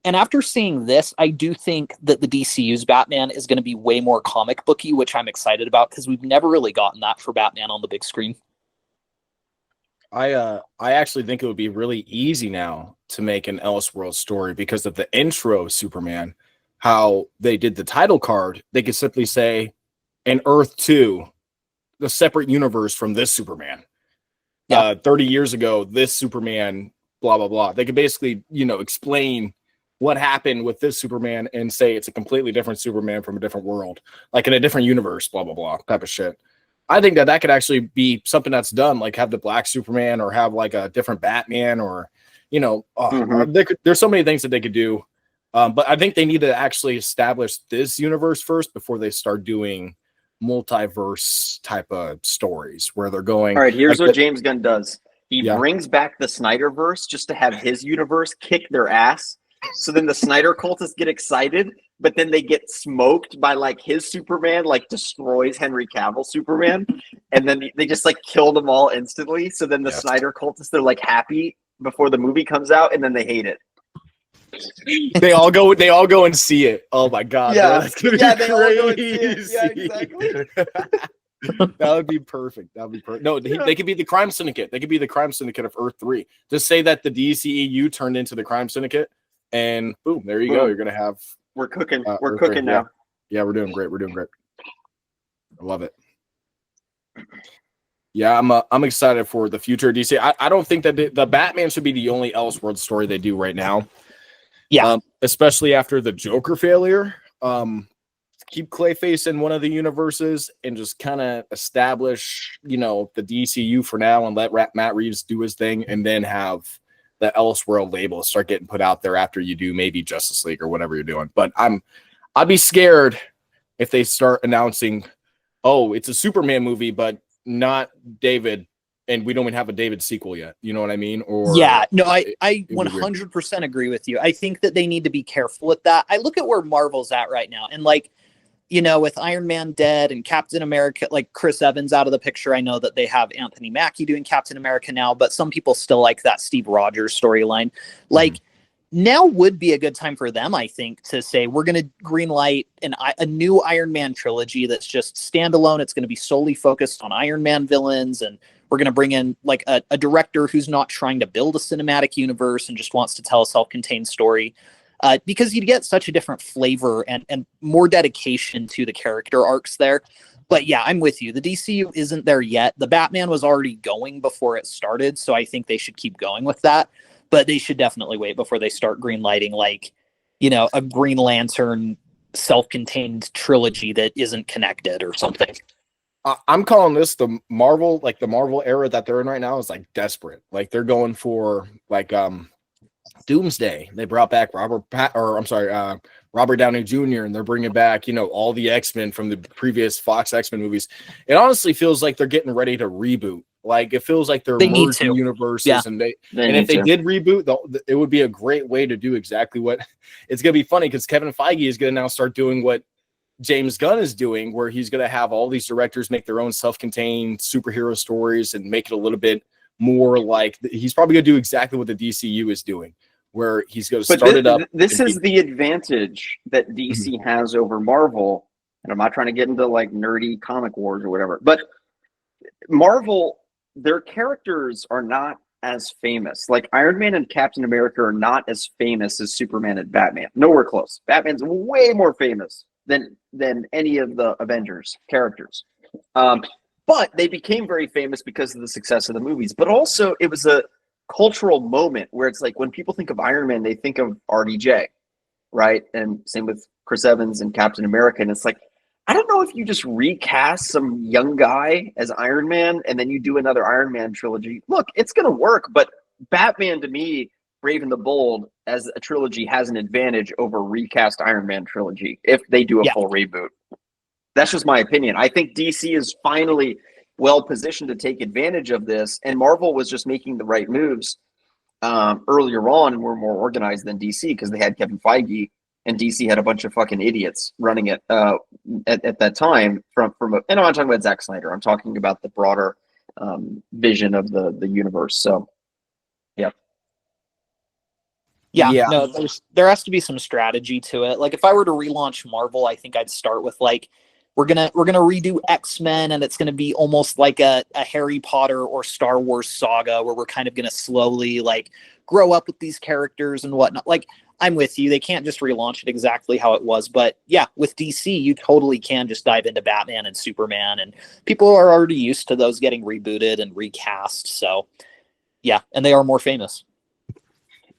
Speaker 3: And after seeing this, I do think that the DCU's Batman is going to be way more comic booky, which I'm excited about because we've never really gotten that for Batman on the big screen.
Speaker 2: I actually think it would be really easy now to make an Elseworlds story because of the intro Superman, how they did the title card. They could simply say, "In Earth 2, the separate universe from this Superman." 30 years ago, this Superman, blah, blah, blah. They could basically, explain what happened with this Superman and say it's a completely different Superman from a different world, like in a different universe, blah, blah, blah, type of shit. I think that could actually be something that's done, like have the black Superman or have like a different Batman or, there's so many things that they could do. But I think they need to actually establish this universe first before they start doing multiverse type of stories where they're going.
Speaker 1: All right, here's what James Gunn does. He brings back the Snyderverse just to have his universe kick their ass. So then the Snyder cultists get excited, but then they get smoked by like his Superman, like destroys Henry Cavill Superman, and then they just like kill them all instantly. So then the Snyder cultists, they're like happy before the movie comes out, and then they hate it.
Speaker 2: They all go and see it. Oh my god!
Speaker 1: Yeah,
Speaker 2: that's gonna
Speaker 1: they all go and see it. Yeah, exactly.
Speaker 2: That would be perfect. That would be perfect. No, they could be the crime syndicate. They could be the crime syndicate of Earth 3. Just say that the DCEU turned into the crime syndicate, and boom, there you go. You're gonna have.
Speaker 1: We're cooking. We're
Speaker 2: Earth
Speaker 1: cooking
Speaker 2: 3.
Speaker 1: now.
Speaker 2: Yeah, we're doing great. We're doing great. I love it. Yeah, I'm excited for the future of DC. I don't think that the Batman should be the only Elseworlds story they do right now.
Speaker 3: Yeah,
Speaker 2: especially after the Joker failure. Keep Clayface in one of the universes and just kind of establish, the DCU for now and let Matt Reeves do his thing, and then have the Elseworld label start getting put out there after you do maybe Justice League or whatever you're doing. But I'd be scared if they start announcing, oh, it's a Superman movie, but not David. And we don't even have a David sequel yet. You know what I mean? Or
Speaker 3: yeah, no, I 100% agree with you. I think that they need to be careful with that. I look at where Marvel's at right now, and like, with Iron Man dead and Captain America, like Chris Evans out of the picture. I know that they have Anthony Mackie doing Captain America now, but some people still like that Steve Rogers storyline. Like, now would be a good time for them, I think, to say we're going to greenlight a new Iron Man trilogy that's just standalone. It's going to be solely focused on Iron Man villains, and we're going to bring in like a director who's not trying to build a cinematic universe and just wants to tell a self-contained story, because you'd get such a different flavor and more dedication to the character arcs there. But yeah, I'm with you. The DCU isn't there yet. The Batman was already going before it started, so I think they should keep going with that. But they should definitely wait before they start greenlighting like, a Green Lantern self-contained trilogy that isn't connected or something.
Speaker 2: I'm calling this the Marvel era that they're in right now is like desperate. Like they're going for like Doomsday. They brought back Robert Downey Jr. and they're bringing back, all the X-Men from the previous Fox X-Men movies. It honestly feels like they're getting ready to reboot. Like it feels like they're merging universes, and if they did reboot, it would be a great way to do exactly what it's going to be funny because Kevin Feige is going to now start doing what James Gunn is doing, where he's going to have all these directors make their own self-contained superhero stories and make it a little bit more like he's probably going to do exactly what the DCU is doing, where he's going to
Speaker 1: But
Speaker 2: start it up.
Speaker 1: this is the advantage that DC has over Marvel. And I'm not trying to get into like nerdy comic wars or whatever, but Marvel, their characters are not as famous. Like Iron Man and Captain America are not as famous as Superman and Batman. Nowhere close. Batman's way more famous than any of the Avengers characters. But they became very famous because of the success of the movies. But also, it was a cultural moment where it's like when people think of Iron Man, they think of RDJ, right? And same with Chris Evans and Captain America. And it's like, I don't know if you just recast some young guy as Iron Man and then you do another Iron Man trilogy. Look, it's going to work. But Batman, to me, Brave and the Bold as a trilogy has an advantage over recast Iron Man trilogy if they do a full reboot. That's just my opinion. I think DC is finally well positioned to take advantage of this, and Marvel was just making the right moves earlier on and were more organized than DC because they had Kevin Feige, and DC had a bunch of fucking idiots running it at that time. And I'm not talking about Zack Snyder. I'm talking about the broader vision of the universe. So, yeah.
Speaker 3: Yeah, no, there has to be some strategy to it. Like if I were to relaunch Marvel, I think I'd start with like we're gonna redo X-Men, and it's gonna be almost like a Harry Potter or Star Wars saga where we're kind of gonna slowly like grow up with these characters and whatnot. Like I'm with you. They can't just relaunch it exactly how it was, but yeah, with DC, you totally can just dive into Batman and Superman, and people are already used to those getting rebooted and recast. So yeah, and they are more famous.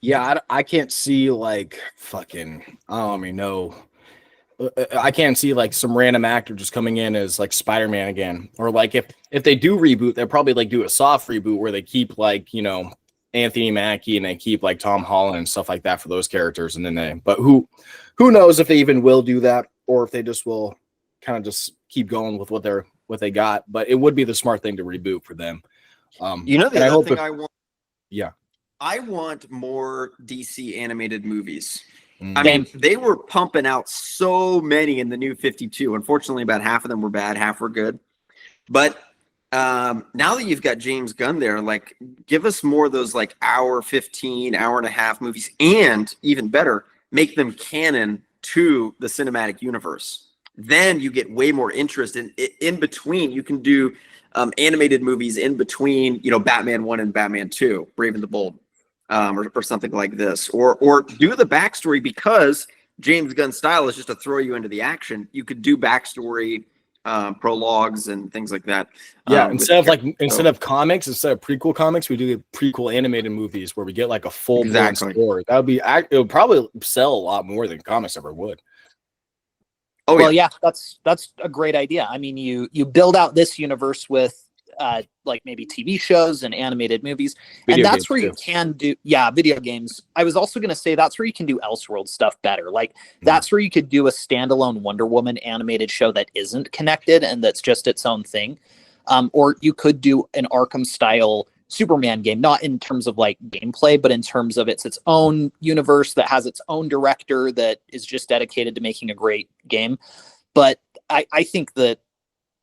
Speaker 2: Yeah, I can't see like fucking, I don't even know. I can't see like some random actor just coming in as like Spider-Man again. Or like if they do reboot, they'll probably like do a soft reboot where they keep like, you know, Anthony Mackie and they keep like Tom Holland and stuff like that for those characters. And then but who knows if they even will do that or if they just will kind of just keep going with what they got. But it would be the smart thing to reboot for them.
Speaker 1: You know, the other thing I want.
Speaker 2: Yeah.
Speaker 1: I want more DC animated movies.
Speaker 2: Mm-hmm.
Speaker 1: I mean, they were pumping out so many in the new 52. Unfortunately, about half of them were bad, half were good. But now that you've got James Gunn there, like, give us more of those like hour 15, hour and a half movies, and even better, make them canon to the cinematic universe. Then you get way more interest in between. You can do animated movies in between, you know, Batman 1 and Batman 2, Brave and the Bold. Or something like this, or do the backstory because James Gunn's style is just to throw you into the action. You could do backstory, prologues, and things like that.
Speaker 2: Yeah, instead of comics, instead of prequel comics, we do prequel animated movies where we get like a full blown story. It would probably sell a lot more than comics ever would.
Speaker 3: Oh, well, yeah, that's a great idea. I mean, you build out this universe with like maybe TV shows and animated movies. And that's where you can do, video games. I was also going to say that's where you can do Elseworlds stuff better. Like that's where you could do a standalone Wonder Woman animated show that isn't connected and that's just its own thing. Or you could do an Arkham style Superman game, not in terms of like gameplay, but in terms of its own universe that has its own director that is just dedicated to making a great game. But I think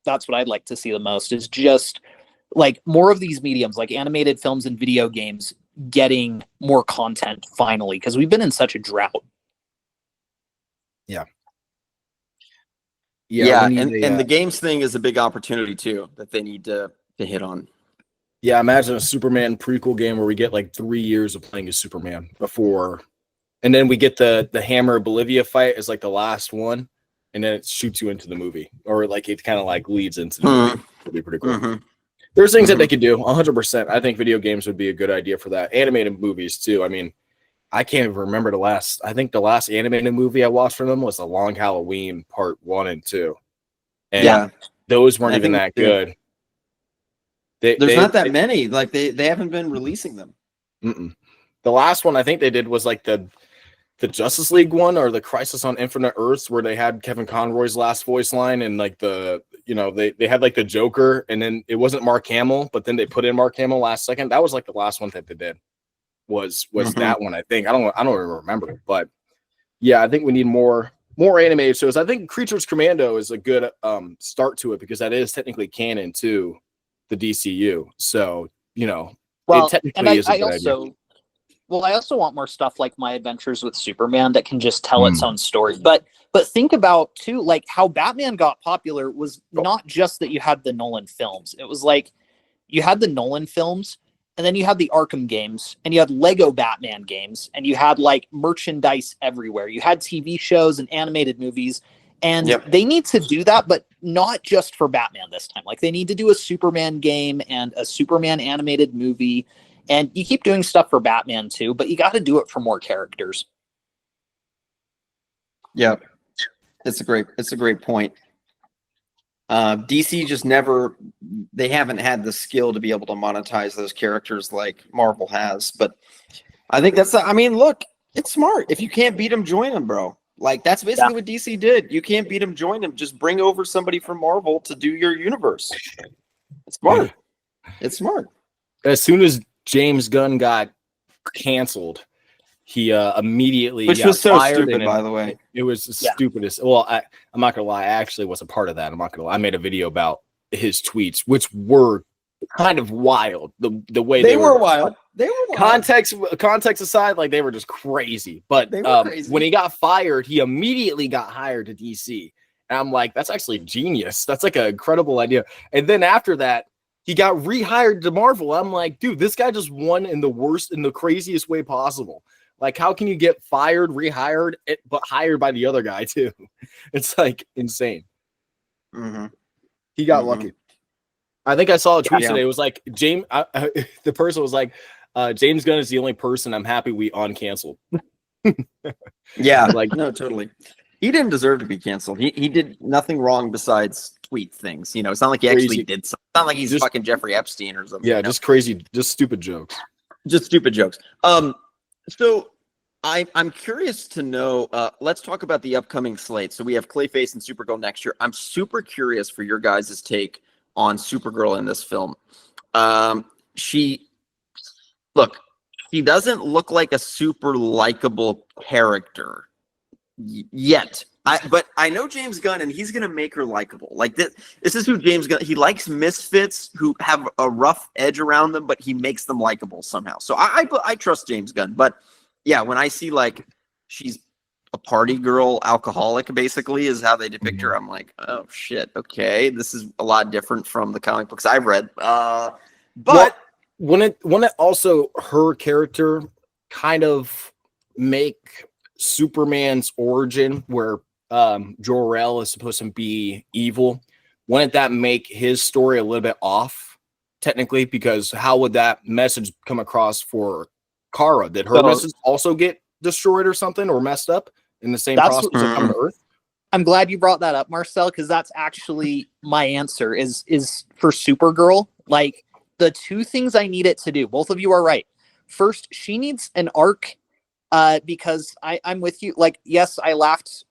Speaker 3: that's what I'd like to see the most is just like more of these mediums like animated films and video games getting more content finally, because we've been in such a drought.
Speaker 1: And the games thing is a big opportunity too that they need to hit on.
Speaker 2: Yeah, imagine a Superman prequel game where we get like 3 years of playing as Superman before, and then we get the Hammer Bolivia fight as like the last one. And then it shoots you into the movie, or like it kind of like leads into the movie. It'd be pretty cool. There's things that they could do 100%. I think video games would be a good idea for that. Animated movies too. I mean, I can't even remember I think the last animated movie I watched from them was The Long Halloween Part 1 and 2. And those weren't even that good.
Speaker 1: There's not that many. Like they haven't been releasing them.
Speaker 2: The last one I think they did was like the Justice League one or the Crisis on Infinite Earths where they had Kevin Conroy's last voice line and like they had like the Joker and then it wasn't Mark Hamill, but then they put in Mark Hamill last second. That was like the last one that they did was that one. I think I don't even remember, but yeah, I think we need more animated shows. I think Creatures Commando is a good start to it because that is technically canon to the DCU. So, you know,
Speaker 3: well,
Speaker 2: it technically is a good idea.
Speaker 3: Well, I also want more stuff like My Adventures with Superman that can just tell its own story. But think about too, like how Batman got popular was not just that you had the Nolan films. It was like you had the Nolan films, and then you had the Arkham games, and you had Lego Batman games, and you had like merchandise everywhere. You had TV shows and animated movies, and they need to do that, but not just for Batman this time. Like they need to do a Superman game and a Superman animated movie. And you keep doing stuff for Batman too, but you got to do it for more characters.
Speaker 1: Yeah, it's a great point. DC just they haven't had the skill to be able to monetize those characters like Marvel has. But I think look, it's smart. If you can't beat them, join them, bro. Like that's basically what DC did. You can't beat them, join them. Just bring over somebody from Marvel to do your universe. It's smart. It's smart.
Speaker 2: As soon as James Gunn got canceled, he immediately
Speaker 1: which
Speaker 2: got
Speaker 1: was so
Speaker 2: fired,
Speaker 1: stupid, by the way.
Speaker 2: It was the stupidest. Well, I'm not gonna lie, I actually was a part of that. I'm not gonna lie. I made a video about his tweets, which were kind of wild. The way they were
Speaker 1: wild. They were wild.
Speaker 2: Context aside, like they were just crazy. But crazy. When he got fired, he immediately got hired to DC. And I'm like, that's actually genius. That's like an incredible idea. And then after that, he got rehired to Marvel. I'm like, dude, this guy just won in the craziest way possible. Like, how can you get fired, rehired, but hired by the other guy too? It's like insane.
Speaker 1: Mm-hmm.
Speaker 2: He got lucky. I think I saw a tweet today. It was like the person was like, James Gunn is the only person I'm happy we uncanceled.
Speaker 1: Yeah, like no, totally. He didn't deserve to be canceled. He did nothing wrong besides tweet things. You know, it's not like he actually did something. It's not like he's just fucking Jeffrey Epstein or something.
Speaker 2: Yeah, just crazy, just stupid jokes.
Speaker 1: Just stupid jokes. So I'm curious to know. Let's talk about the upcoming slate. So we have Clayface and Supergirl next year. I'm super curious for your guys' take on Supergirl in this film. She doesn't look like a super likable character yet. But I know James Gunn, and he's gonna make her likable. Like this is who James Gunn. He likes misfits who have a rough edge around them, but he makes them likable somehow. So I trust James Gunn. But yeah, when I see like she's a party girl, alcoholic, basically is how they depict her, I'm like, oh shit, okay, this is a lot different from the comic books I've read. But
Speaker 2: when it also her character kind of make Superman's origin where Jor-El is supposed to be evil, wouldn't that make his story a little bit off technically? Because how would that message come across for Kara? Did her message also get destroyed or something or messed up in the same process of coming to Earth?
Speaker 3: I'm glad you brought that up, Marcel, because that's actually my answer is for Supergirl. Like the two things I need it to do, both of you are right. First, she needs an arc. Because I'm with you. Like, yes, I laughed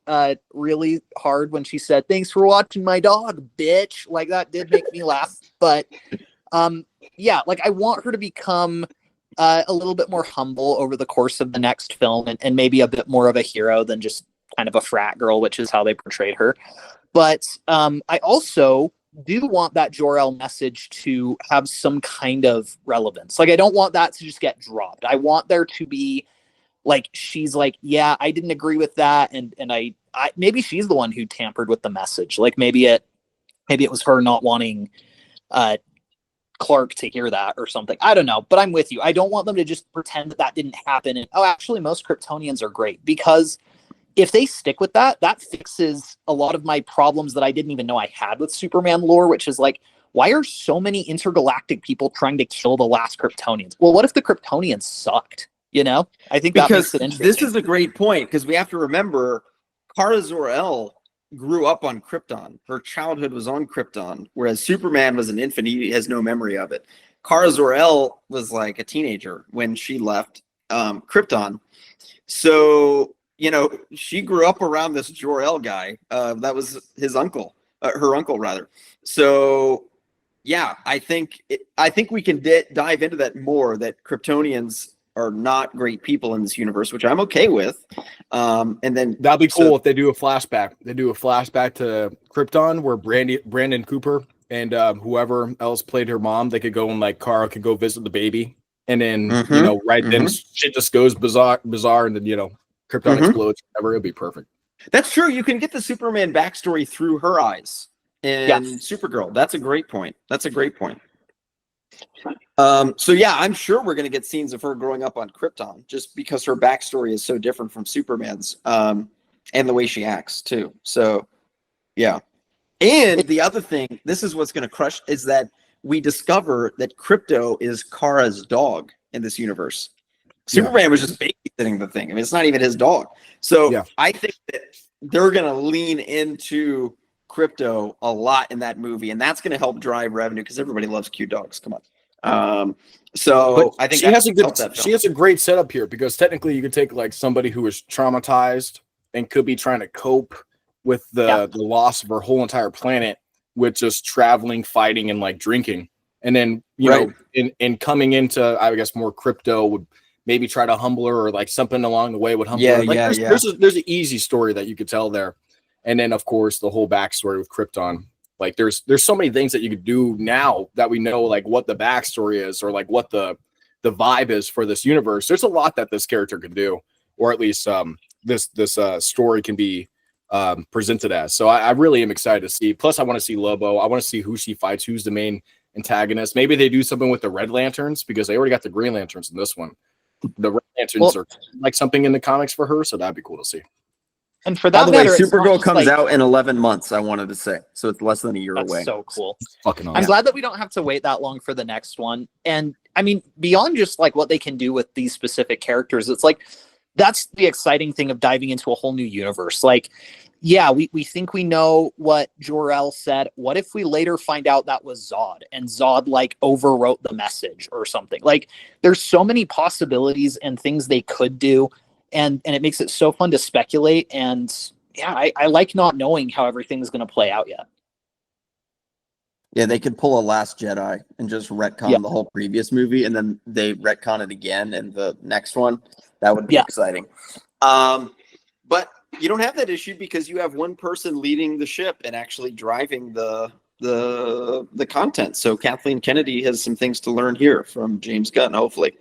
Speaker 3: really hard when she said, "Thanks for watching my dog, bitch." Like that did make me laugh. But yeah, like I want her to become a little bit more humble over the course of the next film, and maybe a bit more of a hero than just kind of a frat girl, which is how they portrayed her. But I also do want that Jor-El message to have some kind of relevance. Like, I don't want that to just get dropped. I want there to be like, she's like, yeah, I didn't agree with that, and I maybe she's the one who tampered with the message. Like maybe it was her not wanting Clark to hear that or something. I don't know, but I'm with you. I don't want them to just pretend that didn't happen. And actually, most Kryptonians are great, because if they stick with that, that fixes a lot of my problems that I didn't even know I had with Superman lore, which is like, why are so many intergalactic people trying to kill the last Kryptonians? Well, what if the Kryptonians sucked? You know, I think that makes it interesting.
Speaker 1: This is a great point, because we have to remember Kara Zor-El grew up on Krypton. Her childhood was on Krypton, whereas Superman was an infant. He has no memory of it. Kara Zor-El was like a teenager when she left Krypton. So, you know, she grew up around this Jor-El guy. That was his uncle, her uncle rather. So, yeah, I think we can dive into that more, that Kryptonians are not great people in this universe, which I'm okay with. And then
Speaker 2: that'd be cool if they do a flashback. They do a flashback to Krypton where Brandon Cooper and whoever else played her mom, they could go and like Kara could go visit the baby and then
Speaker 1: Mhm,
Speaker 2: then
Speaker 1: mhm.
Speaker 2: shit just goes bizarre, and then Krypton
Speaker 1: Mhm.
Speaker 2: explodes. Whatever, it'll be perfect.
Speaker 1: That's true. You can get the Superman backstory through her eyes in
Speaker 3: Yes.
Speaker 1: Supergirl. That's a great point. That's a great point. So yeah, I'm sure we're going to get scenes of her growing up on Krypton, just because her backstory is so different from Superman's, and the way she acts too. So yeah. And the other thing, this is what's going to crush, is that we discover that Crypto is Kara's dog in this universe.
Speaker 2: Yeah.
Speaker 1: Superman was just babysitting the thing. I mean, it's not even his dog. So
Speaker 2: Yeah.
Speaker 1: I think that they're going to lean into Crypto a lot in that movie, and that's going to help drive revenue because everybody loves cute dogs. Come on. So
Speaker 2: But
Speaker 1: I think
Speaker 2: she
Speaker 1: that
Speaker 2: has a good
Speaker 1: help that
Speaker 2: she
Speaker 1: film.
Speaker 2: has a great setup here, because technically you could take like somebody who is traumatized and could be trying to cope with the loss of her whole entire planet with just traveling, fighting, and like drinking. And then
Speaker 1: Right.
Speaker 2: in coming into, I guess, more Crypto would maybe try to humble her, or like something along the way would humble
Speaker 1: Yeah,
Speaker 2: her. Like
Speaker 1: yeah.
Speaker 2: there's an easy story that you could tell there. And then of course the whole backstory with Krypton. Like there's so many things that you could do now that we know, like what the backstory is, or like what the vibe is for this universe. There's a lot that this character can do, or at least this story can be presented as. So I really am excited to see. Plus, I want to see Lobo. I want to see who she fights, who's the main antagonist. Maybe they do something with the Red Lanterns, because they already got the Green Lanterns in this one. The Red Lanterns are like something in the comics for her, so that'd be cool to see.
Speaker 3: And for
Speaker 1: By
Speaker 3: that
Speaker 1: the way,
Speaker 3: matter, it's not
Speaker 1: Supergirl
Speaker 3: just,
Speaker 1: comes
Speaker 3: like,
Speaker 1: out in 11 months, I wanted to say. So it's less than a year
Speaker 3: That's
Speaker 1: away.
Speaker 3: so cool.
Speaker 2: Fucking
Speaker 3: I'm
Speaker 2: awesome.
Speaker 3: glad that we don't have to wait that long for the next one. And I mean, beyond just like what they can do with these specific characters, it's like that's the exciting thing of diving into a whole new universe. Like, yeah, we think we know what Jor-El said. What if we later find out that was Zod, and Zod like overwrote the message or something? Like, there's so many possibilities and things they could do, and it makes it so fun to speculate. And yeah, I like not knowing how everything's going to play out yet.
Speaker 1: Yeah, they could pull a Last Jedi and just retcon the whole previous movie, and then they retcon it again in the next one. That would be exciting. But you don't have that issue because you have one person leading the ship and actually driving the content. So Kathleen Kennedy has some things to learn here from James Gunn, hopefully.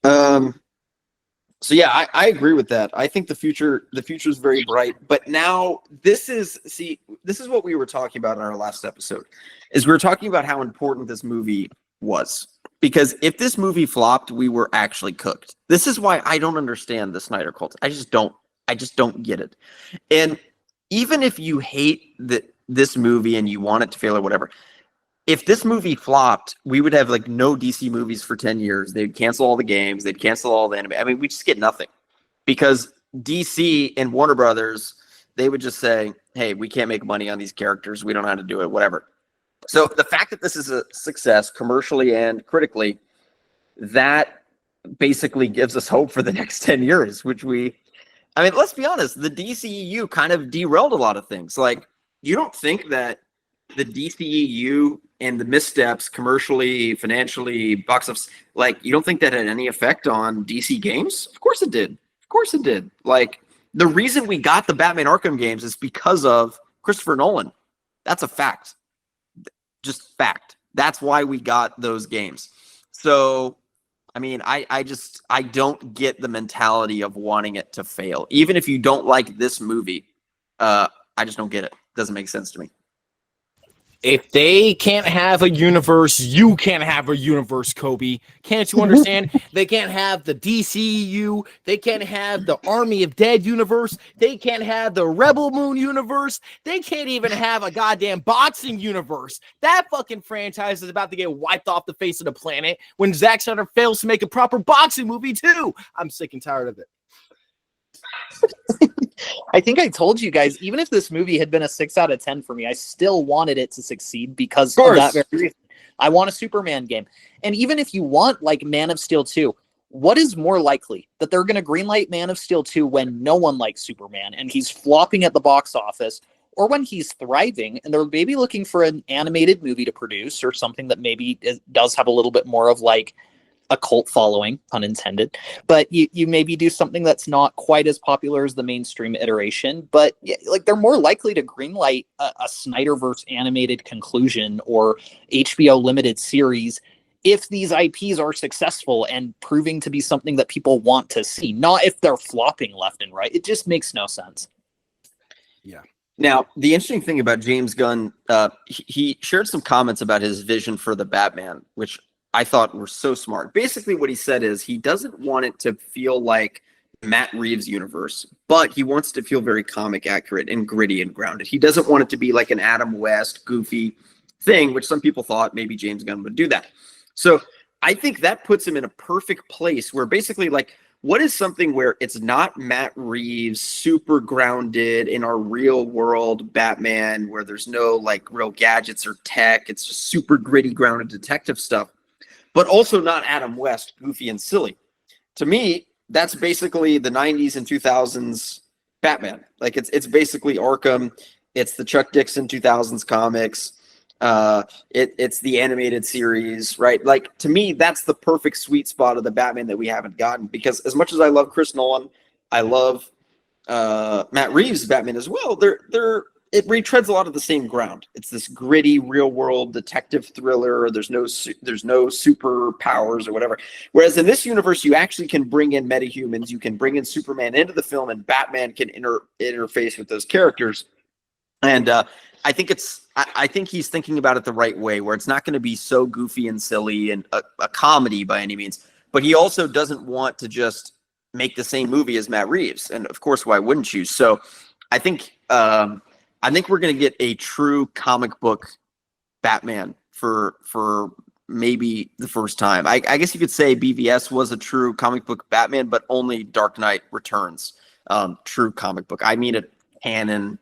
Speaker 1: So yeah, I agree with that. I think the future is very bright. But now this is what we were talking about in our last episode. Is we were talking about how important this movie was. Because if this movie flopped, we were actually cooked. This is why I don't understand the Snyder cult. I just don't get it. And even if you hate this movie and you want it to fail or whatever, if this movie flopped, we would have like no DC movies for 10 years. They'd cancel all the games. They'd cancel all the anime. I mean, we just get nothing because DC and Warner Brothers, they would just say, hey, we can't make money on these characters. We don't know how to do it, whatever. So the fact that this is a success commercially and critically, that basically gives us hope for the next 10 years, I mean, let's be honest, the DCEU kind of derailed a lot of things. Like, you don't think that the DCEU and the missteps commercially, financially, box office, like, you don't think that had any effect on DC games? Of course it did. Of course it did. Like, the reason we got the Batman Arkham games is because of Christopher Nolan. That's a fact. Just fact. That's why we got those games. So, I mean, I don't get the mentality of wanting it to fail. Even if you don't like this movie, I just don't get it. Doesn't make sense to me.
Speaker 2: If they can't have a universe, you can't have a universe, Kobe. Can't you understand? They can't have the DCU. They can't have the Army of Dead universe. They can't have the Rebel Moon universe. They can't even have a goddamn boxing universe. That fucking franchise is about to get wiped off the face of the planet when Zack Snyder fails to make a proper boxing movie too. I'm sick and tired of it.
Speaker 3: I think I told you guys, even if this movie had been a 6 out of 10 for me, I still wanted it to succeed because of that very reason. I want a Superman game. And even if you want like Man of Steel 2, what is more likely that they're going to greenlight Man of Steel 2 when no one likes Superman and he's flopping at the box office, or when he's thriving and they're maybe looking for an animated movie to produce or something that maybe does have a little bit more of like a cult following, pun intended, but you maybe do something that's not quite as popular as the mainstream iteration, but like they're more likely to greenlight a Snyderverse animated conclusion or HBO limited series if these IPs are successful and proving to be something that people want to see, not if they're flopping left and right. It just makes no sense.
Speaker 2: Yeah.
Speaker 1: Now, the interesting thing about James Gunn, he shared some comments about his vision for the Batman, which I thought were so smart. Basically, what he said is he doesn't want it to feel like Matt Reeves' universe, but he wants to feel very comic accurate and gritty and grounded. He doesn't want it to be like an Adam West goofy thing, which some people thought maybe James Gunn would do that. So I think that puts him in a perfect place where basically, like, what is something where it's not Matt Reeves super grounded in our real world Batman, where there's no like real gadgets or tech, it's just super gritty, grounded detective stuff, but also not Adam West, goofy and silly. To me, that's basically the 90s and 2000s Batman. Like it's basically Arkham, it's the Chuck Dixon 2000s comics. It's the animated series, right? Like, to me, that's the perfect sweet spot of the Batman that we haven't gotten, because as much as I love Chris Nolan, I love Matt Reeves' Batman as well. It retreads a lot of the same ground. It's this gritty, real world detective thriller. There's no superpowers or whatever. Whereas in this universe, you actually can bring in metahumans. You can bring in Superman into the film, and Batman can interface with those characters. And I think he's thinking about it the right way, where it's not going to be so goofy and silly and a comedy by any means, but he also doesn't want to just make the same movie as Matt Reeves. And of course, why wouldn't you? So I think we're going to get a true comic book Batman for maybe the first time. I guess you could say BVS was a true comic book Batman, but only Dark Knight Returns, true comic book. I mean, a canon,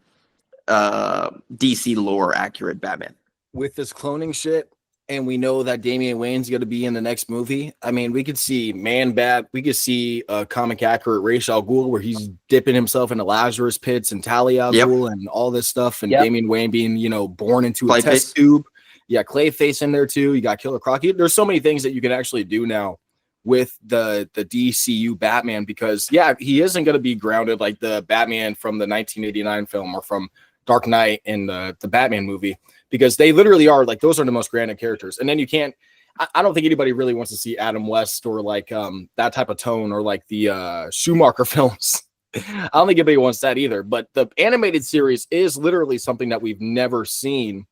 Speaker 1: DC lore accurate Batman.
Speaker 2: With this cloning shit, and we know that Damian Wayne's going to be in the next movie. I mean, we could see Man-Bat. We could see a comic accurate Ra's al Ghul where he's dipping himself into Lazarus pits and Talia al Ghul and all this stuff. And Damian Wayne being, born into a test tube. Yeah, Clayface in there too. You got Killer Croc. There's so many things that you can actually do now with the DCU Batman, because he isn't going to be grounded like the Batman from the 1989 film or from Dark Knight in the Batman movie, because they literally are like, those are the most grounded characters. And then you can't, I don't think anybody really wants to see Adam West or like that type of tone, or like the Schumacher films. I don't think anybody wants that either. But the animated series is literally something that we've never seen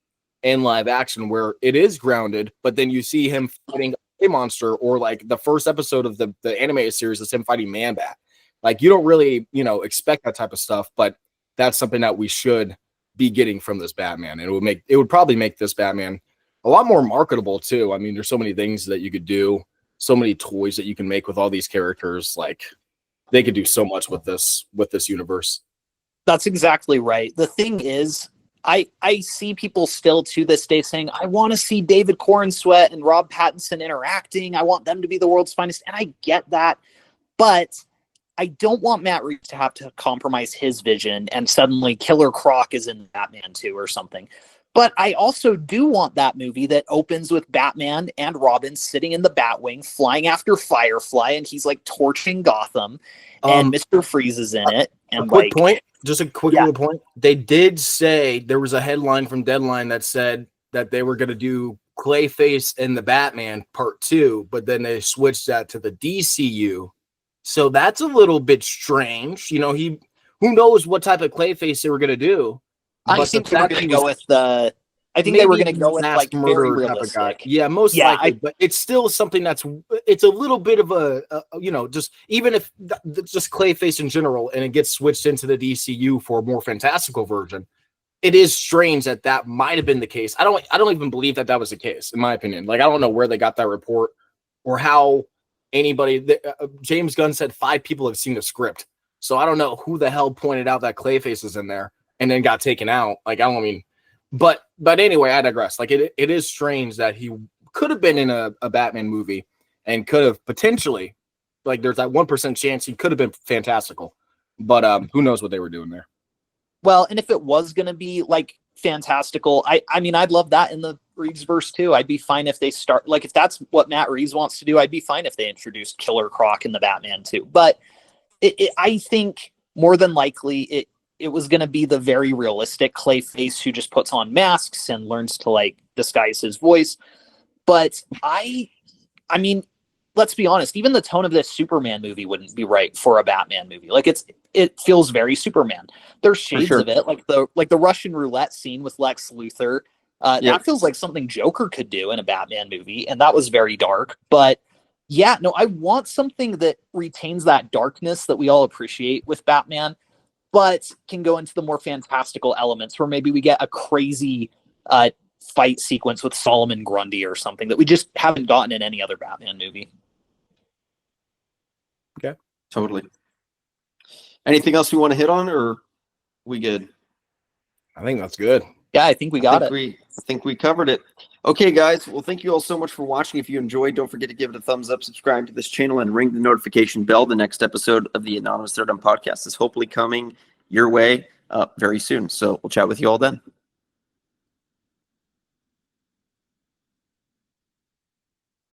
Speaker 2: in live action, where it is grounded, but then you see him fighting a monster, or like the first episode of the animated series is him fighting Man-Bat. Like, you don't really, expect that type of stuff, but that's something that we should be getting from this Batman. And it would probably make this Batman a lot more marketable too. I mean, there's so many things that you could do, so many toys that you can make with all these characters. Like, they could do so much with this universe.
Speaker 3: That's exactly right. The thing is, I see people still to this day saying, I want to see David Corenswet and Rob Pattinson interacting. I want them to be the world's finest. And I get that, but I don't want Matt Reeves to have to compromise his vision and suddenly Killer Croc is in Batman 2 or something. But I also do want that movie that opens with Batman and Robin sitting in the Batwing, flying after Firefly, and he's like torching Gotham, and Mr. Freeze is in it. And
Speaker 2: just a quick little point. They did say, there was a headline from Deadline that said that they were going to do Clayface and the Batman Part 2, but then they switched that to the DCU. So that's a little bit strange. Who knows what type of Clayface they were going to do.
Speaker 3: I think they were going to go with they were going to go with like very realistic.
Speaker 2: Yeah, most likely. But it's still something it's a little bit of a just even if just Clayface in general, and it gets switched into the DCU for a more fantastical version. It is strange that might have been the case. I don't even believe that was the case, in my opinion. Like, I don't know where they got that report or how anybody. James Gunn said 5 people have seen the script, so I don't know who the hell pointed out that Clayface is in there and then got taken out. Like, but anyway, I digress. Like, it is strange that he could have been in a Batman movie and could have potentially, like, there's that 1% chance he could have been fantastical, but who knows what they were doing there.
Speaker 3: Well, and if it was going to be like fantastical, I mean, I'd love that in the Reeves verse too. I'd be fine if they start, like, if that's what Matt Reeves wants to do, I'd be fine if they introduced Killer Croc in the Batman too. But I think more than likely it was going to be the very realistic Clayface who just puts on masks and learns to like disguise his voice. But I I mean, let's be honest, even the tone of this Superman movie wouldn't be right for a Batman movie. Like it feels very Superman. There's shades
Speaker 1: sure.
Speaker 3: of it, like the Russian roulette scene with Lex Luthor. That feels like something Joker could do in a Batman movie, and that was very dark. But yeah, no, I want something that retains that darkness that we all appreciate with Batman, but can go into the more fantastical elements where maybe we get a crazy fight sequence with Solomon Grundy or something that we just haven't gotten in any other Batman movie.
Speaker 2: Okay.
Speaker 1: Totally. Anything else we want to hit on, or we good?
Speaker 2: I think that's good.
Speaker 3: Yeah, I think we got it.
Speaker 1: I think we covered it. Okay, guys. Well, thank you all so much for watching. If you enjoyed, don't forget to give it a thumbs up, subscribe to this channel, and ring the notification bell. The next episode of the Anonymous Third On podcast is hopefully coming your way very soon. So we'll chat with you all then.